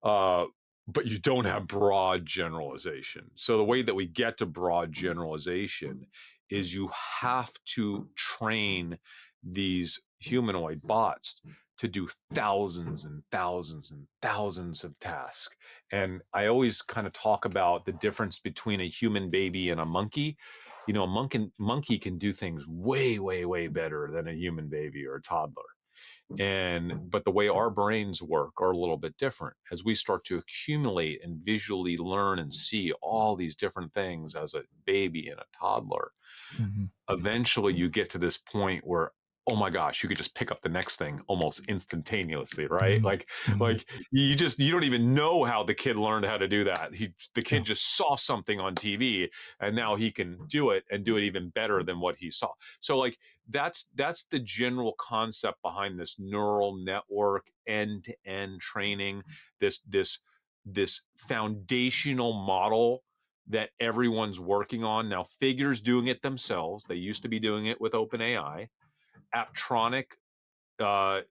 Uh, but you don't have broad generalization. So the way that we get to broad generalization is you have to train these humanoid bots to do thousands and thousands and thousands of tasks. And I always kind of talk about the difference between a human baby and a monkey. A monkey can do things way, way, way better than a human baby or a toddler. But the way our brains work are a little bit different. As we start to accumulate and visually learn and see all these different things as a baby and a toddler, Mhm. eventually you get to this point where, oh my gosh, you could just pick up the next thing almost instantaneously, right? Mhm. like Mhm. like you don't even know how the kid learned how to do that. The Yeah. kid just saw something on TV, and now he can do it and do it even better than what he saw. So like that's the general concept behind this neural network end-to-end training, this foundational model that everyone's working on. Now, Figure's doing it themselves. They used to be doing it with OpenAI. Aptronic uh,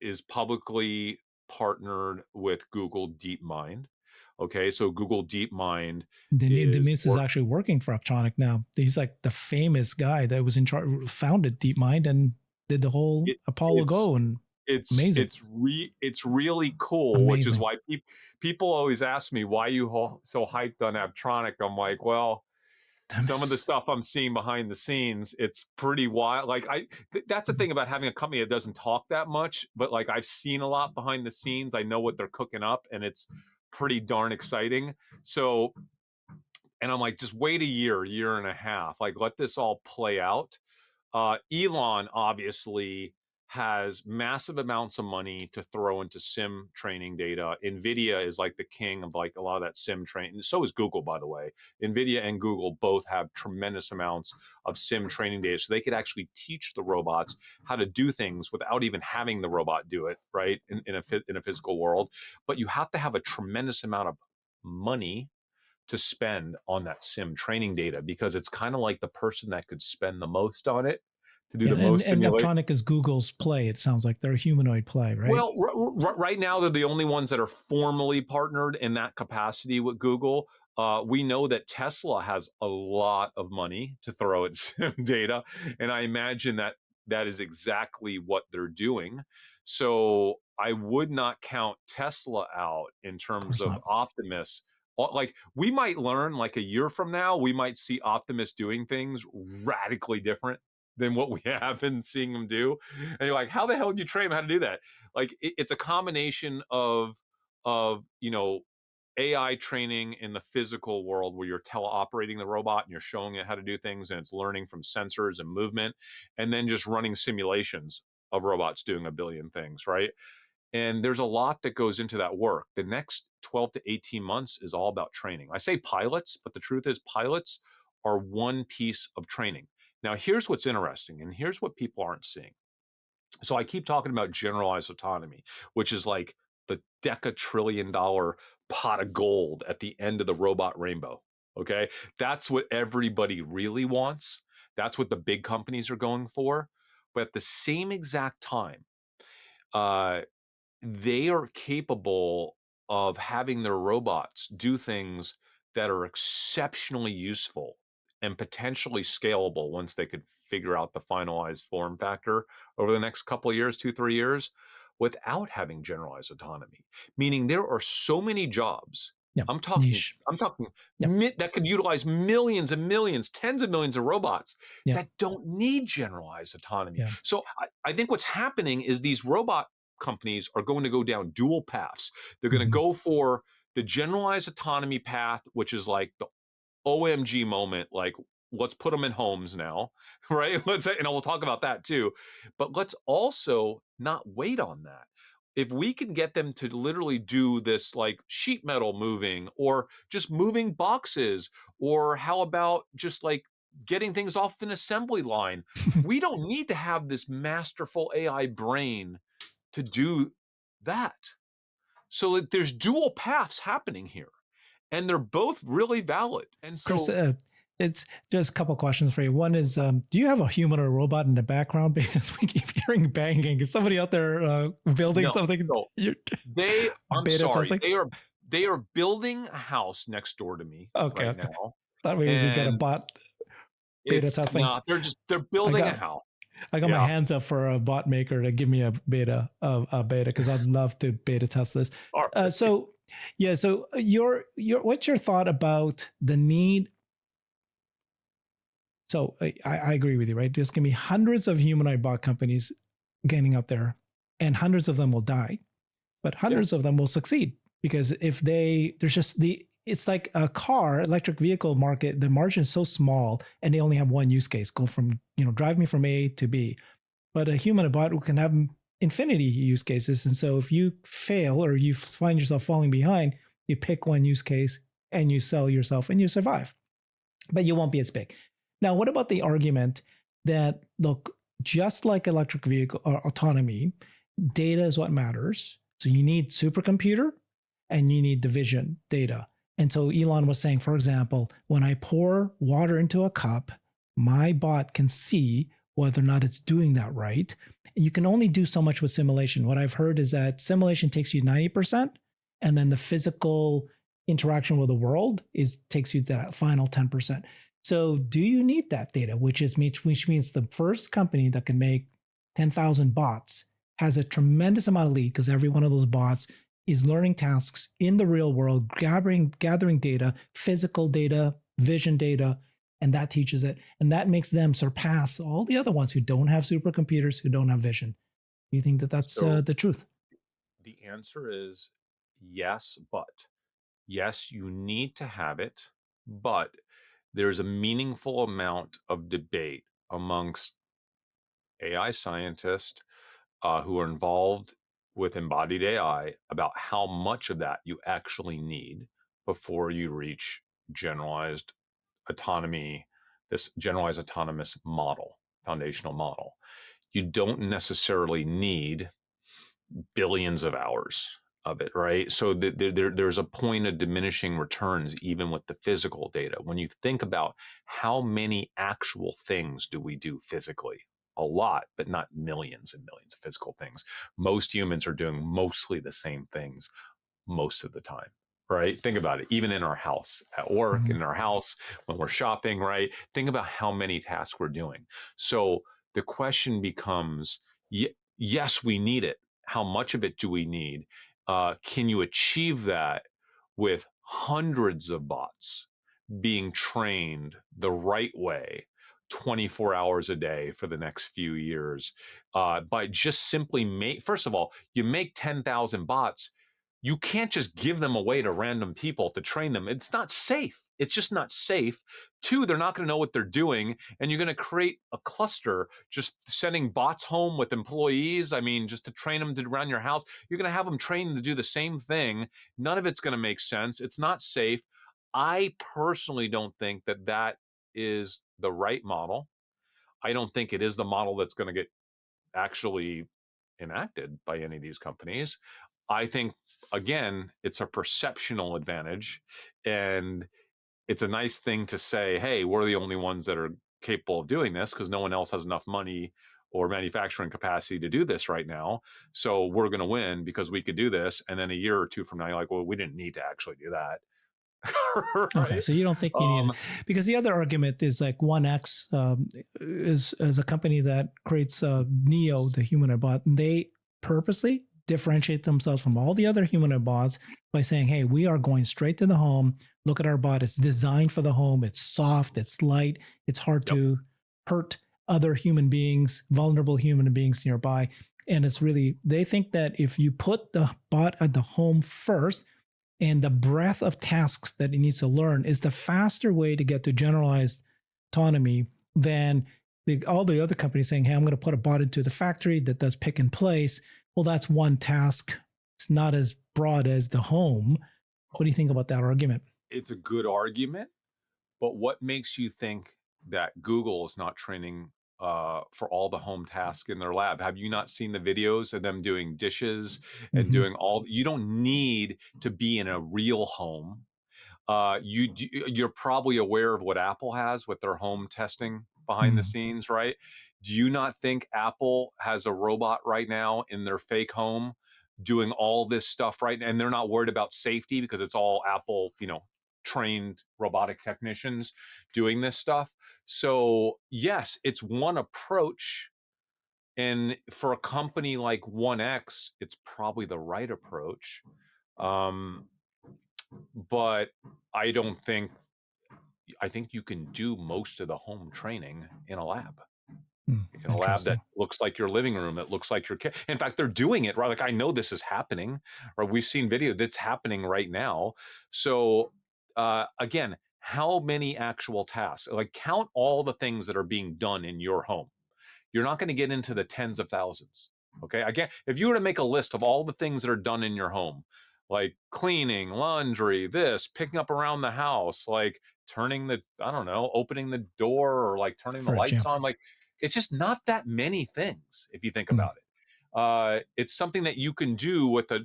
is publicly partnered with Google DeepMind. Okay, so Google DeepMind is Demis is actually working for Optronic now. He's like the famous guy that was in charge, founded DeepMind, and did the whole it, Apollo it's Go, and it's amazing, it's really cool, which is amazing. why people always ask me why you so hyped on Aptronic. I'm like, well, some of the Demis. stuff I'm seeing behind the scenes, it's pretty wild. Like that's the thing about having a company that doesn't talk that much, but like I've seen a lot behind the scenes. I know what they're cooking up, and it's pretty darn exciting. So, and I'm like, just wait a year and a half, like let this all play out. Elon obviously has massive amounts of money to throw into sim training data. Nvidia is like the king of like a lot of that sim training. So is Google, by the way. Nvidia and Google both have tremendous amounts of sim training data, so they could actually teach the robots how to do things without even having the robot do it, right? In a physical world. But you have to have a tremendous amount of money to spend on that sim training data, because it's kind of like the person that could spend the most on it to do Yeah, the and most simulation. Optronic is Google's play. It sounds like they're a humanoid play, right? Well, right now they're the only ones that are formally partnered in that capacity with Google. We know that Tesla has a lot of money to throw at sim data, and I imagine that that is exactly what they're doing. So I would not count Tesla out in Of terms course of not. Optimus. Like we might learn, like a year from now, we might see Optimus doing things radically different than what we have been seeing him do. And you're like, how the hell did you train him how to do that? Like it's a combination of AI training in the physical world where you're teleoperating the robot and you're showing it how to do things and it's learning from sensors and movement, and then just running simulations of robots doing a billion things, right? And there's a lot that goes into that work. The next 12 to 18 months is all about training. I say pilots, but the truth is pilots are one piece of training. Now, here's what's interesting, and here's what people aren't seeing. So I keep talking about generalized autonomy, which is like the decatrillion dollar pot of gold at the end of the robot rainbow. Okay. That's what everybody really wants. That's what the big companies are going for. But at the same exact time, uh, they are capable of having their robots do things that are exceptionally useful and potentially scalable once they could figure out the finalized form factor over the next couple of years, 2, 3 years, without having generalized autonomy. Meaning there are so many jobs. Yep. I'm talking, Niche. I'm talking Yep. that could utilize millions and millions, tens of millions of robots Yep. that don't need generalized autonomy. Yeah. So I think what's happening is these robot companies are going to go down dual paths. They're going to Mhm. go for the generalized autonomy path, which is like the OMG moment, like let's put them in homes now, right? Let's say, and we'll talk about that too. But let's also not wait on that. If we can get them to literally do this like sheet metal moving or just moving boxes, or how about just like getting things off an assembly line, we don't need to have this masterful AI brain to do that. So that there's dual paths happening here, and they're both really valid. And Chris, so, it's just a couple questions for you. One is, do you have a human or a robot in the background? Because we keep hearing banging. Is somebody out there building no, something? so You're I'm beta sorry, testing? they are building a house next door to me Okay, right okay. now, Thought maybe we get a and bot beta it's testing. not. They're I building a got house. I got my Yeah. hands up for a bot maker to give me a beta because I'd love to beta test this. All right. So yeah, so your what's your thought about the need? So I agree with you, right? There's gonna be hundreds of humanoid bot companies getting up there, and hundreds of them will die, but Yeah. hundreds of them will succeed because if there's just the it's like a car electric vehicle market, the margin is so small and they only have one use case, go from drive me from A to B. But a human bot can have infinity use cases. And so if you fail or you find yourself falling behind, you pick one use case and you sell yourself and you survive, but you won't be as big. Now, what about the argument that, look, just like electric vehicle or autonomy, data is what matters. So you need supercomputer and you need the vision data. And so Elon was saying, for example, when I pour water into a cup, my bot can see whether or not it's doing that right. You can only do so much with simulation. What I've heard is that simulation takes you 90%, and then the physical interaction with the world takes you that final 10%. So do you need that data, which means the first company that can make 10,000 bots has a tremendous amount of lead because every one of those bots is learning tasks in the real world, gathering data, physical data, vision data, and that teaches it. And that makes them surpass all the other ones who don't have supercomputers, who don't have vision. Do you think that that's So the truth? the answer is yes, but yes, you need to have it, but there's a meaningful amount of debate amongst AI scientists who are involved with embodied AI about how much of that you actually need before you reach generalized autonomy, this generalized autonomous model, foundational model. You don't necessarily need billions of hours of it, right? So there's a point of diminishing returns even with the physical data. When you think about how many actual things do we do physically, a lot, but not millions and millions of physical things. Most humans are doing mostly the same things most of the time. right? Think about it. Even in our house, at work, Mhm. in our house, when we're shopping, right? Think about how many tasks we're doing. So the question becomes, yes, we need it. How much of it do we need? Can you achieve that with hundreds of bots being trained the right way 24 hours a day for the next few years, by just simply first of all, you make 10,000 bots, you can't just give them away to random people to train them. It's not safe. It's just not safe. Two, they're not going to know what they're doing. And you're going to create a cluster just sending bots home with employees. I mean, just to train them to run your house. You're going to have them trained to do the same thing. None of it's going to make sense. It's not safe. I personally don't think that that is the right model. I don't think it is the model that's going to get actually enacted by any of these companies. I think, again, it's a perceptional advantage. And it's a nice thing to say, hey, we're the only ones that are capable of doing this because no one else has enough money or manufacturing capacity to do this right now. So we're going to win because we could do this. And then a year or two from now, you're like, well, we didn't need to actually do that. Okay, Right. so you don't think you need it, Um, because the other argument is like 1X is a company that creates Neo, the humanoid bot, and they purposely differentiate themselves from all the other humanoid bots by saying, "Hey, we are going straight to the home. Look at our bot; it's designed for the home. It's soft, it's light, it's hard yep. to hurt other human beings, vulnerable human beings nearby." And it's really, they think that if you put the bot at the home first, and the breadth of tasks that it needs to learn is the faster way to get to generalized autonomy than all the other companies saying, hey, I'm going to put a bot into the factory that does pick and place. Well, that's one task. It's not as broad as the home. What do you think about that argument? It's a good argument. But what makes you think that Google is not training for all the home tasks in their lab? Have you not seen the videos of them doing dishes and Mm-hmm. doing all? You don't need to be in a real home. You're probably aware of what Apple has with their home testing behind the Mm. scenes, right? Do you not think Apple has a robot right now in their fake home doing all this stuff right? And they're not worried about safety because it's all Apple, trained robotic technicians doing this stuff. So yes, it's one approach. And for a company like 1X, it's probably the right approach. Um, but I don't think I think you can do most of the home training in a lab. Mm. In a lab that Interesting. looks like your living room, that looks like your kid. In fact, they're doing it, right? Like I know this is happening, or we've seen video that's happening right now. So again, how many actual tasks? Like count all the things that are being done in your home. You're not going to get into the tens of thousands. Okay. Again, if you were to make a list of all the things that are done in your home, like cleaning, laundry, this, picking up around the house, like turning I don't know, opening the door or like turning the Fridge, yeah. lights on, like it's just not that many things if you think Mm. about it. It's something that you can do with a,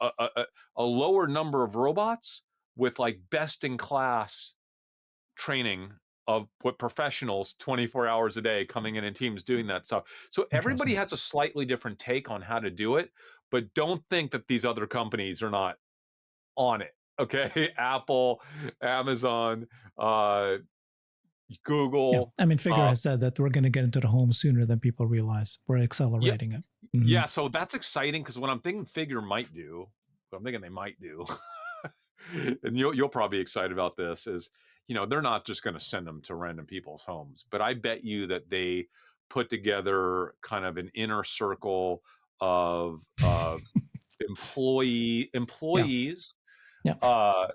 a, a lower number of robots with like best in class training of what professionals 24 hours a day coming in teams doing that stuff. So everybody Interesting. has a slightly different take on how to do it, but don't think that these other companies are not on it. Okay. Apple, Amazon, uh, Yeah. Google. I mean, Figure Uh, has said that we're going to get into the home sooner than people realize. We're yeah, accelerating it. Mm-hmm. yeah. So that's exciting because what I'm thinking Figure might do, what I'm thinking they might do, and you'll probably be excited about this is, they're not just going to send them to random people's homes, but I bet you that they put together kind of an inner circle of Yeah. employees, Yeah. uh,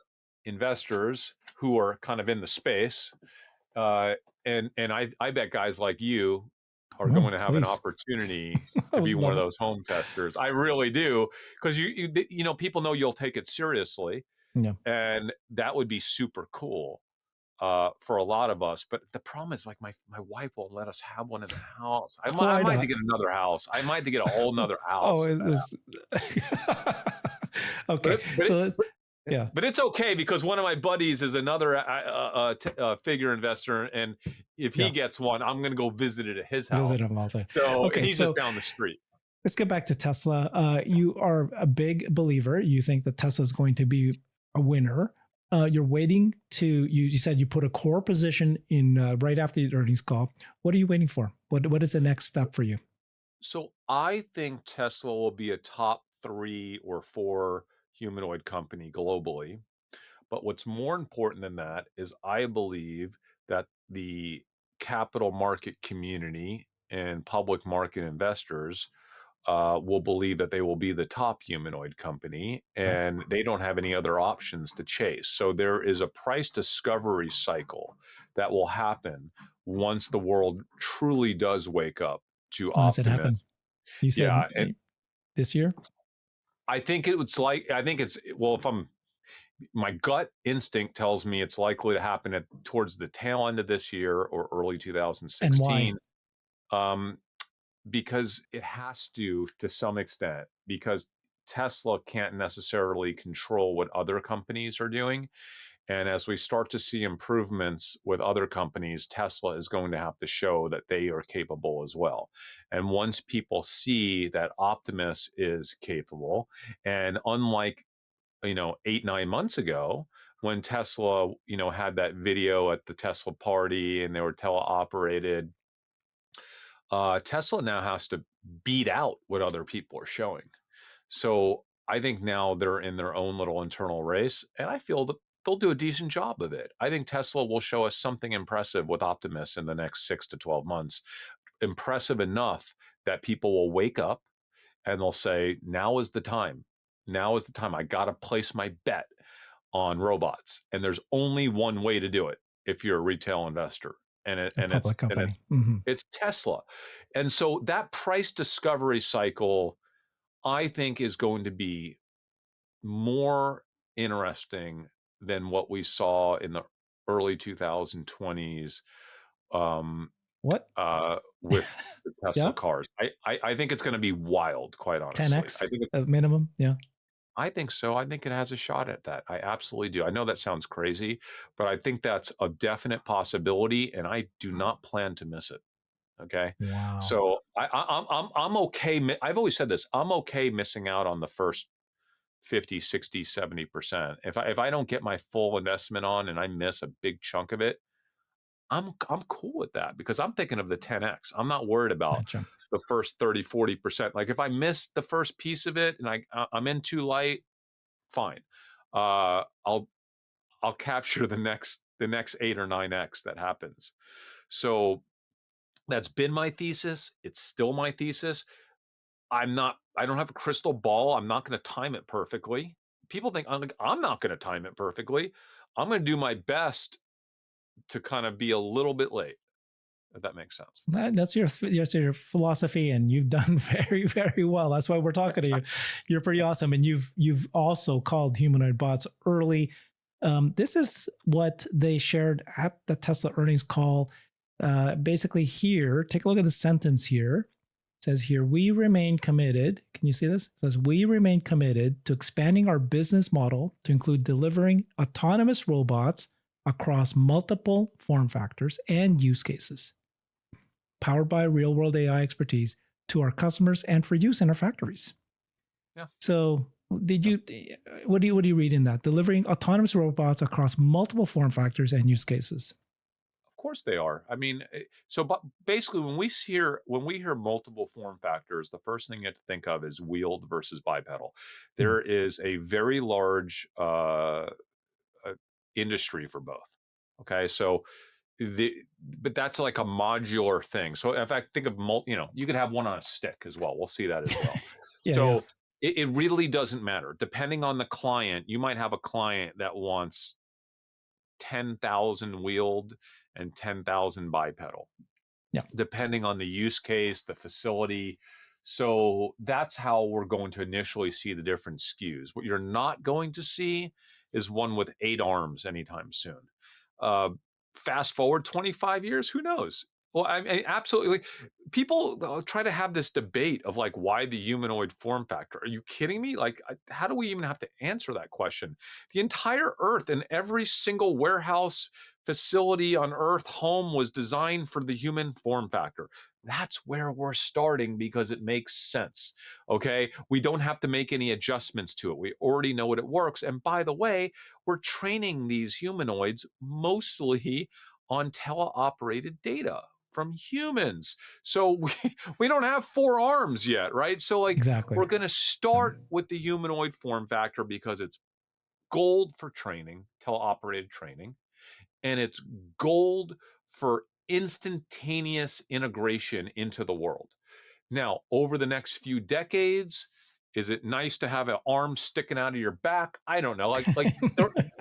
investors who are kind of in the space, uh, and I bet guys like you are Oh, going to have an please. opportunity I to be would one love of it. those home testers. I really do, because people know you'll take it seriously, Yeah. and that would be super cool for a lot of us. But the problem is, like, my wife won't let us have one in the house. I Why might have to not? get another house. I might have to get a whole nother Oh, house. it is. But Okay. it, but it, So that's, but, yeah, but it's okay because one of my buddies is another figure investor, and if he yeah. gets one, I'm going to go visit it at his Visit house. them all there. So, and Okay. he's just So down the street. let's get back to Tesla. You are a big believer. You think that Tesla is going to be a winner. You're waiting to you said you put a core position in right after the earnings call. What are you waiting for? What is the next step for you? So I think Tesla will be a top 3 or 4 humanoid company globally. But what's more important than that is I believe that the capital market community and public market investors will believe that they will be the top humanoid company Right. and they don't have any other options to chase. So there is a price discovery cycle that will happen once the world truly does wake up to When does it Optimus. happen? You said Yeah, and this year. I think I think it's well, if I'm my gut instinct tells me it's likely to happen towards the tail end of this year or early And why? 2016. Um, because it has to some extent, because Tesla can't necessarily control what other companies are doing. And as we start to see improvements with other companies, Tesla is going to have to show that they are capable as well. And once people see that Optimus is capable, and unlike 8 9 months ago when Tesla had that video at the Tesla party and they were teleoperated, Tesla now has to beat out what other people are showing. So I think now they're in their own little internal race, and I feel that they'll do a decent job of it. I think Tesla will show us something impressive with Optimus in the next 6 to 12 months. Impressive enough that people will wake up and they'll say, now is the time. Now is the time. I got to place my bet on robots. And there's only one way to do it if you're a retail investor. And it, A and it's public and company. Hmm. it's Tesla. And so that price discovery cycle, I think, is going to be more interesting than what we saw in the early 2020s, um, What? with the Tesla Yeah. cars. I think it's going to be wild, quite honestly. 10x at minimum. Yeah. I think so. I think it has a shot at that. I absolutely do. I know that sounds crazy, but I think that's a definite possibility, and I do not plan to miss it. Okay, Wow. so I'm okay. I've always said this. I'm okay missing out on the first 50, 60, 70%. If I don't get my full investment on and I miss a big chunk of it, I'm cool with that because I'm thinking of the 10x. I'm not worried about Gotcha. the first 30, 40%. Like if I miss the first piece of it and I'm in too light, fine. Uh, I'll I'll capture the next 8 or 9x that happens. So that's been my thesis. It's still my thesis. I don't have a crystal ball. I'm not going to time it perfectly. People think I'm not going to time it perfectly. I'm going to do my best to kind of be a little bit late, if that makes sense. That's your philosophy, and you've done very very well. That's why we're talking to you. You're pretty awesome, and you've also called humanoid bots early. This is what they shared at the Tesla earnings call. Basically, here, take a look at the sentence here. It says here, we remain committed. Can you see this? It says, we remain committed to expanding our business model to include delivering autonomous robots across multiple form factors and use cases, powered by real world AI expertise to our customers and for use in our factories. Yeah. So, did you? What do you read in that? Delivering autonomous robots across multiple form factors and use cases. Of course they are. I mean, so but basically, when we hear multiple form factors, the first thing you have to think of is wheeled versus bipedal. Hmm. There is a very large industry for both. Okay, so the but that's like a modular thing. So if I think of you could have one on a stick as well. We'll see that as well. Yeah, yeah. So it really doesn't matter. Depending on the client, you might have a client that wants 10,000 wheeled and 10,000 bipedal, Yeah. depending on the use case, the facility. So that's how we're going to initially see the different SKUs. What you're not going to see is one with 8 arms anytime soon. Uh, Fast forward 25 years, who knows? Well, I mean, absolutely. People try to have this debate of like, why the humanoid form factor? Are you kidding me? Like, how do we even have to answer that question? The entire Earth and every single warehouse, facility on Earth home was designed for the human form factor. That's where we're starting because it makes sense. Okay. We don't have to make any adjustments to it. We already know what it works. And by the way, we're training these humanoids mostly on teleoperated data from humans. So we don't have four arms yet, right? So, like, Exactly. we're going to start with the humanoid form factor because it's gold for training, teleoperated training, and it's gold for instantaneous integration into the world. Now, over the next few decades, is it nice to have an arm sticking out of your back? I don't know.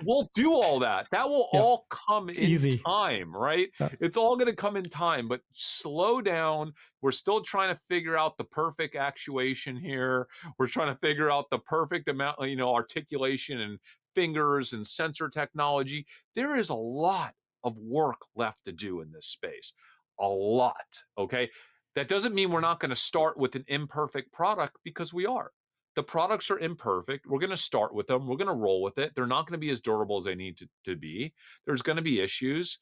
We'll do all that. That will Yeah, all come it's in easy. time, right? It's all going to come in time, but slow down. We're still trying to figure out the perfect actuation here. We're trying to figure out the perfect amount, articulation and fingers and sensor technology. There is a lot of work left to do in this space. A lot. Okay. That doesn't mean we're not going to start with an imperfect product, because we are. The products are imperfect. We're going to start with them. We're going to roll with it. They're not going to be as durable as they need to be. There's going to be issues.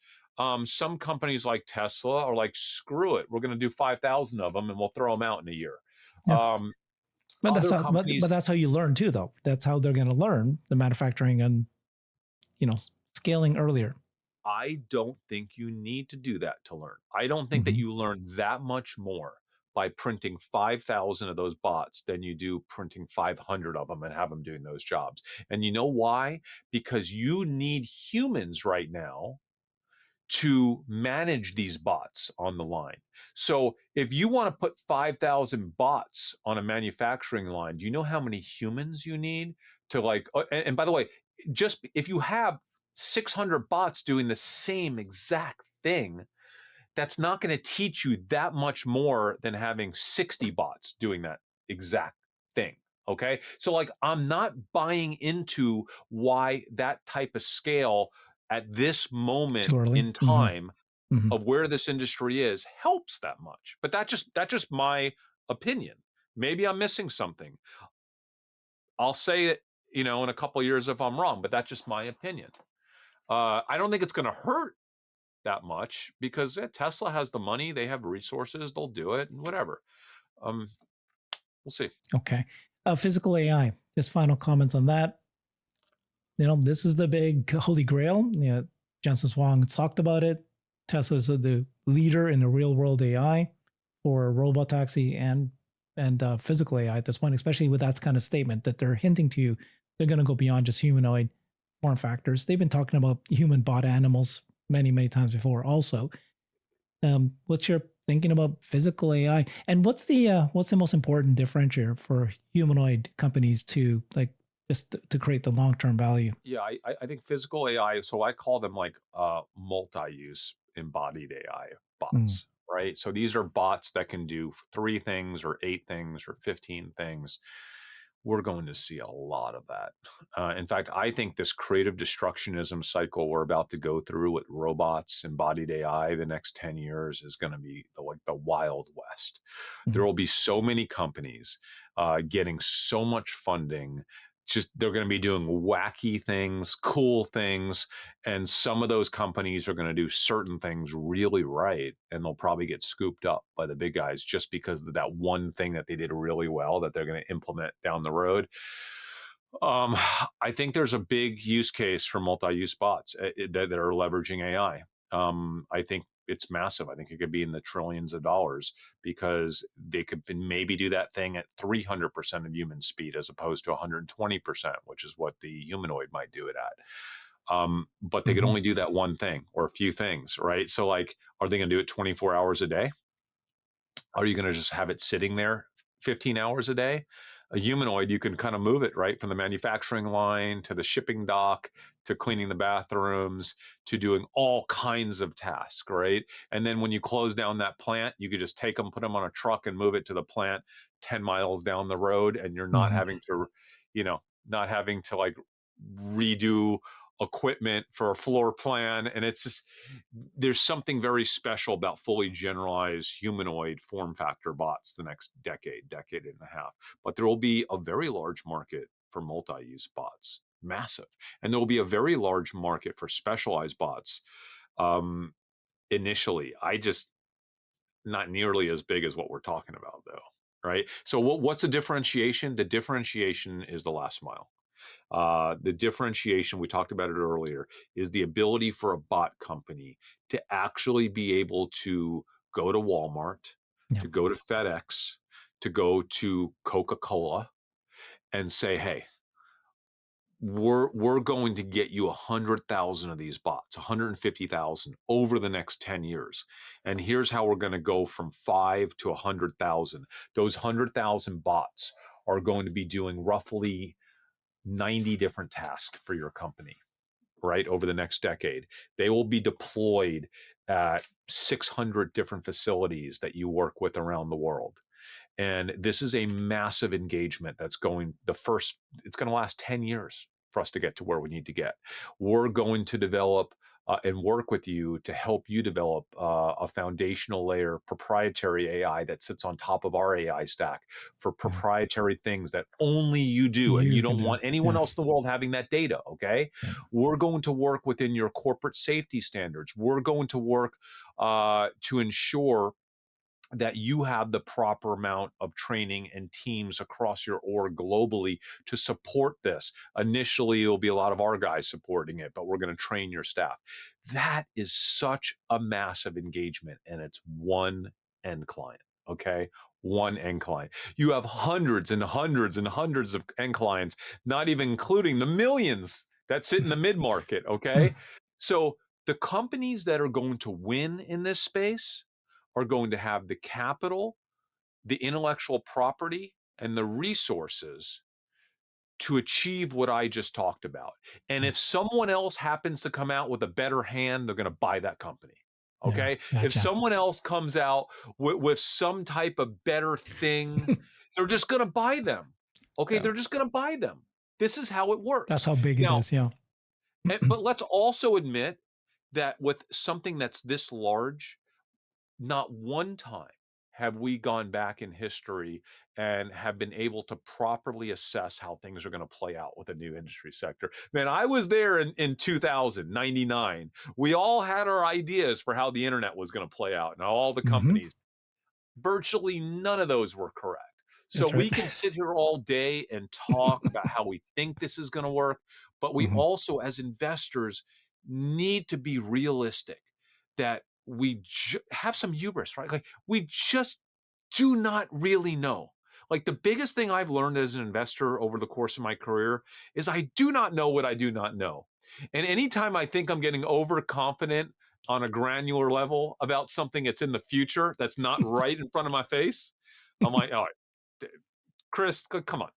Some companies like Tesla are like, screw it. We're going to do 5,000 of them and we'll throw them out in a year. Yeah. Um, But that's Other how, companies, but that's how you learn too, though. That's how they're going to learn the manufacturing and, scaling earlier. I don't think you need to do that to learn. I don't think that Hmm. you learn that much more by printing 5,000 of those bots than you do printing 500 of them and have them doing those jobs. And you know why? Because you need humans right now to manage these bots on the line. So if you want to put 5,000 bots on a manufacturing line, do you know how many humans you need to, like, and by the way, just if you have 600 bots doing the same exact thing, that's not going to teach you that much more than having 60 bots doing that exact thing. Okay. So, like, I'm not buying into why that type of scale at this moment Too early. in Hmm. time Hmm. of where this industry is helps that much. But that's just my opinion. Maybe I'm missing something. I'll say it, in a couple of years if I'm wrong, but that's just my opinion. I don't think it's going to hurt that much because Tesla has the money, they have resources, they'll do it, and whatever. Um, we'll see. Okay. Physical AI. Just final comments on that. This is the big holy grail. Jensen Huang talked about it. Tesla's the leader in the real world AI for robot taxi and physical AI at this point, especially with that kind of statement that they're hinting to you. They're going to go beyond just humanoid form factors. They've been talking about human bot animals many, many times before also. What's your thinking about physical AI, and what's the most important differentiator for humanoid companies to like just to create the long term value? Yeah, I think physical AI. So I call them like multi-use embodied AI Mm. bots, right? So these are bots that can do three things or eight things or 15 things. We're going to see a lot of that. In fact, I think this creative destructionism cycle we're about to go through with robots, embodied AI, the next 10 years is going to be the Wild West. There Mm. will be so many companies getting so much funding. Just they're going to be doing wacky things, cool things, and some of those companies are going to do certain things really right, and they'll probably get scooped up by the big guys just because of that one thing that they did really well that they're going to implement down the road. Um, I think there's a big use case for multi-use bots that are leveraging AI. I think it's massive. I think it could be in the trillions of dollars because they could maybe do that thing at 300% of human speed as opposed to 120%, which is what the humanoid might do it at. But they could Hmm. only do that one thing or a few things, right? So, like, are they going to do it 24 hours a day? Are you going to just have it sitting there 15 hours a day? A humanoid, you can kind of move it right from the manufacturing line to the shipping dock to cleaning the bathrooms to doing all kinds of tasks, right? And then when you close down that plant, you could just take them, put them on a truck, and move it to the plant 10 miles down the road. And you're not Hmm. having to, not having to like redo equipment for a floor plan. And it's just, there's something very special about fully generalized humanoid form factor bots the next decade and a half. But there will be a very large market for multi-use bots. massive. And there will be a very large market for specialized bots. Um, Initially, not nearly as big as what we're talking about though, right? So what's the differentiation? The differentiation is the last mile. The differentiation, we talked about it earlier, is the ability for a bot company to actually be able to go to Walmart, Yeah. to go to FedEx, to go to Coca-Cola and say, hey, we're going to get you 100,000 of these bots, 150,000 over the next 10 years. And here's how we're going to go from 5 to 100,000. Those 100,000 bots are going to be doing roughly 90 different tasks for your company, right? Over the next decade. They will be deployed at 600 different facilities that you work with around the world. And this is a massive engagement that's it's going to last 10 years for us to get to where we need to get. We're going to develop and work with you to help you develop a foundational layer proprietary AI that sits on top of our AI stack for Wow. proprietary things that only you do. And you You can don't do. want anyone Yeah. else in the world having that data. Okay. Yeah. We're going to work within your corporate safety standards. We're going to work to ensure that you have the proper amount of training and teams across your org globally to support this. Initially, it'll be a lot of our guys supporting it, but we're going to train your staff. That is such a massive engagement, and it's one end client. Okay. One end client. You have hundreds and hundreds and hundreds of end clients, not even including the millions that sit in the mid market. Okay. So the companies that are going to win in this space are going to have the capital, the intellectual property, and the resources to achieve what I just talked about. And if someone else happens to come out with a better hand, they're going to buy that company. Yeah. Okay. If Gotcha. someone else comes out with some type of better thing, they're just going to buy them. Okay. Yeah. They're just going to buy them. This is how it That's works. how big it Now, is. Yeah. but let's also admit that with something that's this large, not one time have we gone back in history and have been able to properly assess how things are going to play out with a new industry sector. Man, I was there in 2099. We all had our ideas for how the internet was going to play out and all the Hmm. companies. Virtually none of those were correct. So That's right. we can sit here all day and talk about how we think this is going to work, but we Hmm. also, as investors, need to be realistic that have some hubris, right? Like we just do not really know. Like the biggest thing I've learned as an investor over the course of my career is I do not know what I do not know. And anytime I think I'm getting overconfident on a granular level about something that's in the future that's not right in front of my face, I'm like, all right, Chris, come on.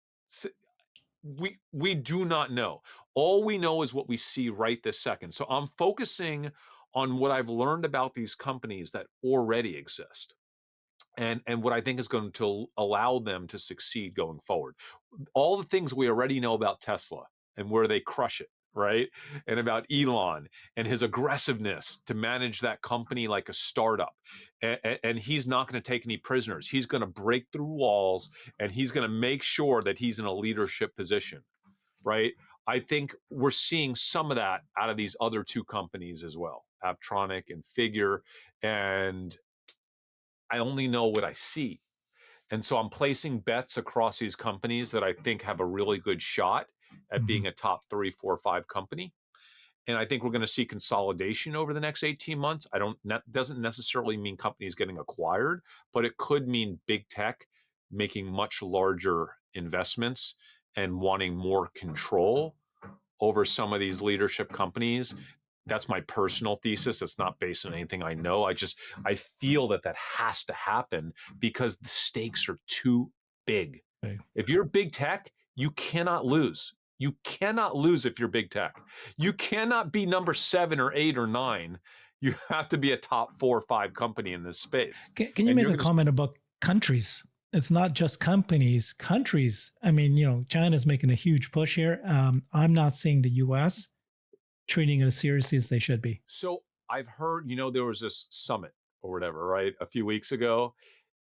We do not know. All we know is what we see right this second. So I'm focusing on what I've learned about these companies that already exist and what I think is going to allow them to succeed going forward. All the things we already know about Tesla and where they crush it, right? And about Elon and his aggressiveness to manage that company like a startup. And he's not going to take any prisoners. He's going to break through walls and he's going to make sure that he's in a leadership position, right? I think we're seeing some of that out of these other two companies as well, Aptronic and Figure. And I only know what I see. And so I'm placing bets across these companies that I think have a really good shot at Hmm. being a top 3, 4, 5 company. And I think we're going to see consolidation over the next 18 months. I don't that doesn't necessarily mean companies getting acquired, but it could mean big tech making much larger investments and wanting more control over some of these leadership companies. That's my personal thesis. It's not based on anything I know. I feel that that has to happen because the stakes are too big. Okay. If you're big tech, you cannot lose. You cannot lose if you're big tech. You cannot be number 7 or 8 or 9. You have to be a top 4 or 5 company in this space. Can you And make you're a going to comment about countries? It's not just companies, countries. I mean, China's making a huge push here. I'm not seeing the US treating it as seriously as they should be. So I've heard, there was this summit or whatever, right? A few weeks ago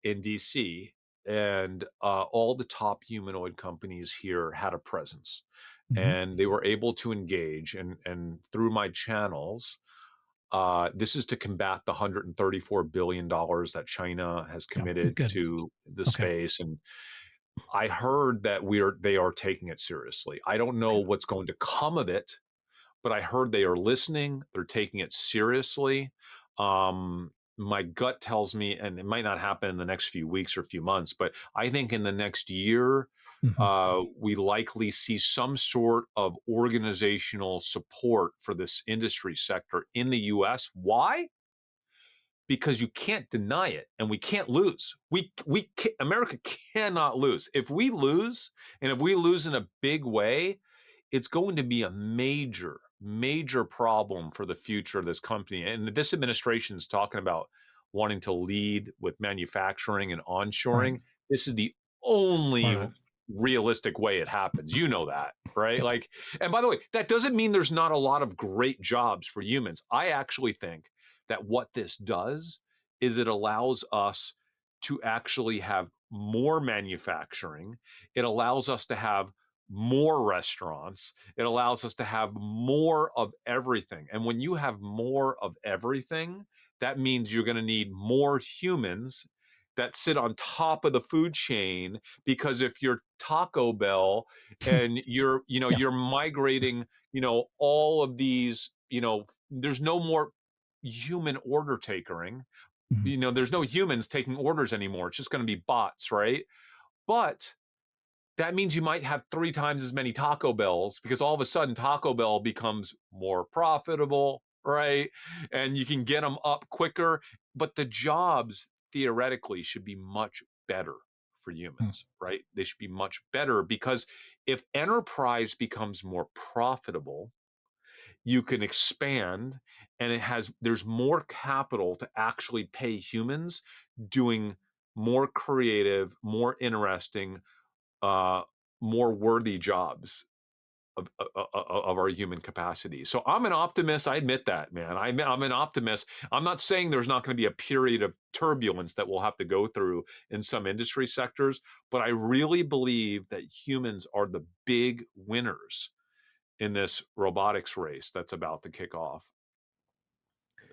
in DC, and all the top humanoid companies here had a presence. Hmm. and they were able to engage, and through my channels, this is to combat the $134 billion that China has Yeah, committed good. to the Okay. space. And I heard that they are taking it seriously. I don't know Okay. what's going to come of it, but I heard they are listening. They're taking it seriously. My gut tells me, and it might not happen in the next few weeks or few months, but I think in the next year, Hmm. we likely see some sort of organizational support for this industry sector in the US. Why? Because you can't deny it, and we can't lose. America cannot lose. If we lose, and if we lose in a big way, it's going to be a major, major problem for the future of this company. And this administration is talking about wanting to lead with manufacturing and Right. onshoring. This is the only Smart. realistic way it happens. You know that, right? Yep. Like, and by the way, that doesn't mean there's not a lot of great jobs for humans. I actually think that what this does is it allows us to actually have more manufacturing. It allows us to have more restaurants. It allows us to have more of everything. And when you have more of everything, that means you're going to need more humans that sit on top of the food chain, because if you're Taco Bell and Yeah. you're migrating, all of these, there's no more human order takering. Mhm. There's no humans taking orders anymore. It's just going to be bots, right? But that means you might have 3 times as many Taco Bells, because all of a sudden Taco Bell becomes more profitable, right? And you can get them up quicker, but the jobs theoretically should be much better for Mm. humans, right? They should be much better, because if enterprise becomes more profitable, you can expand, and there's more capital to actually pay humans doing more creative, more interesting, uh, more worthy jobs of our human capacity. So I'm an optimist. I admit that, man. I'm an optimist. I'm not saying there's not going to be a period of turbulence that we'll have to go through in some industry sectors, but I really believe that humans are the big winners in this robotics race that's about to kick off.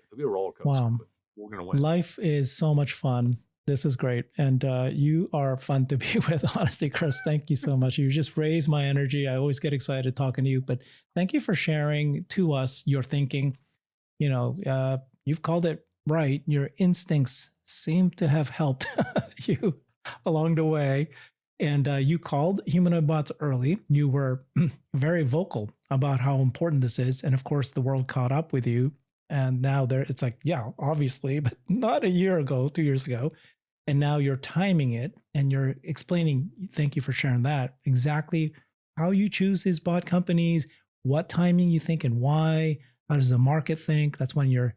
It'll be a roller coaster, Wow. but we're going to win. Life is so much fun. This is great. And you are fun to be with. Honestly, Chris, thank you so much. You just raise my energy. I always get excited talking to you, but thank you for sharing to us your thinking. You've called it right. Your instincts seem to have helped you along the way. And you called humanoid bots early. You were very vocal about how important this is. And of course, the world caught up with you. And now it's like, yeah, obviously, but not a year ago, 2 years ago. And now you're timing it and you're explaining, thank you for sharing that, exactly how you choose these bot companies, what timing you think and why, how does the market think? That's one of your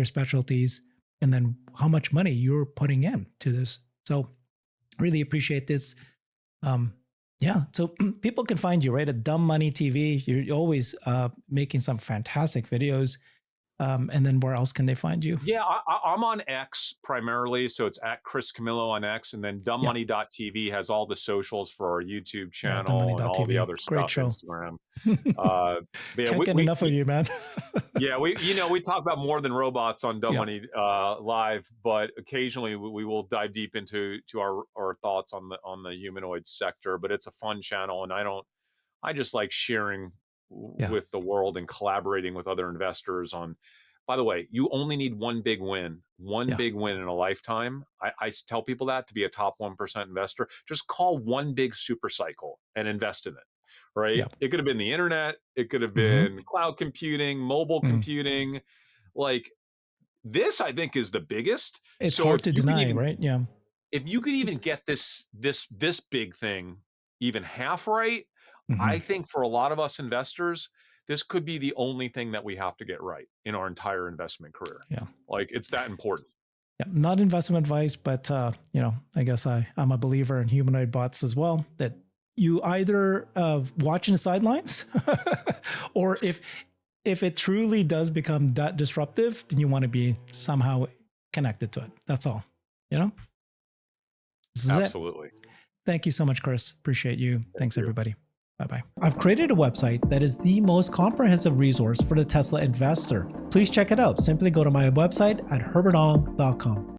specialties. And then how much money you're putting in to this. So really appreciate this. Um, yeah. So people can find you, right? At Dumb Money TV. You're always making some fantastic videos. And then where else can they find you? Yeah, I'm on X primarily, so it's at Chris Camillo on X, and then Yeah. dumbmoney.tv has all the socials for our YouTube Yeah. channel and all the DumbMoney.tv. other Great stuff, show. Instagram. Uh, but yeah, Can't get enough of you, man. yeah, we talk about more than robots on Dumb Yeah. Money Live, but occasionally we will dive deep into our thoughts on the humanoid sector. But it's a fun channel, and I just like sharing Yeah. with the world and collaborating with other investors on. By the way, you only need one Yeah. big win in a lifetime. I tell people that to be a top 1% investor, just call one big super cycle and invest in it, right? Yeah. It could have been the internet, it could have Mm-hmm. been cloud computing, mobile Mm. computing. Like, this, I think, is the biggest. It's So hard to deny, right? Yeah. if you could even It's, get this big thing even half right, mm-hmm. I think for a lot of us investors, this could be the only thing that we have to get right in our entire investment career. Yeah. Like, it's that important. Yeah. Not investment advice, but I guess I'm a believer in humanoid bots as well. That you either watch in the sidelines, or if it truly does become that disruptive, then you want to be somehow connected to it. That's all. You know. This is it. Absolutely. Thank you so much, Chris. Appreciate you. Thank Thanks, you. everybody. Bye-bye. I've created a website that is the most comprehensive resource for the Tesla investor. Please check it out. Simply go to my website at herbertong.com.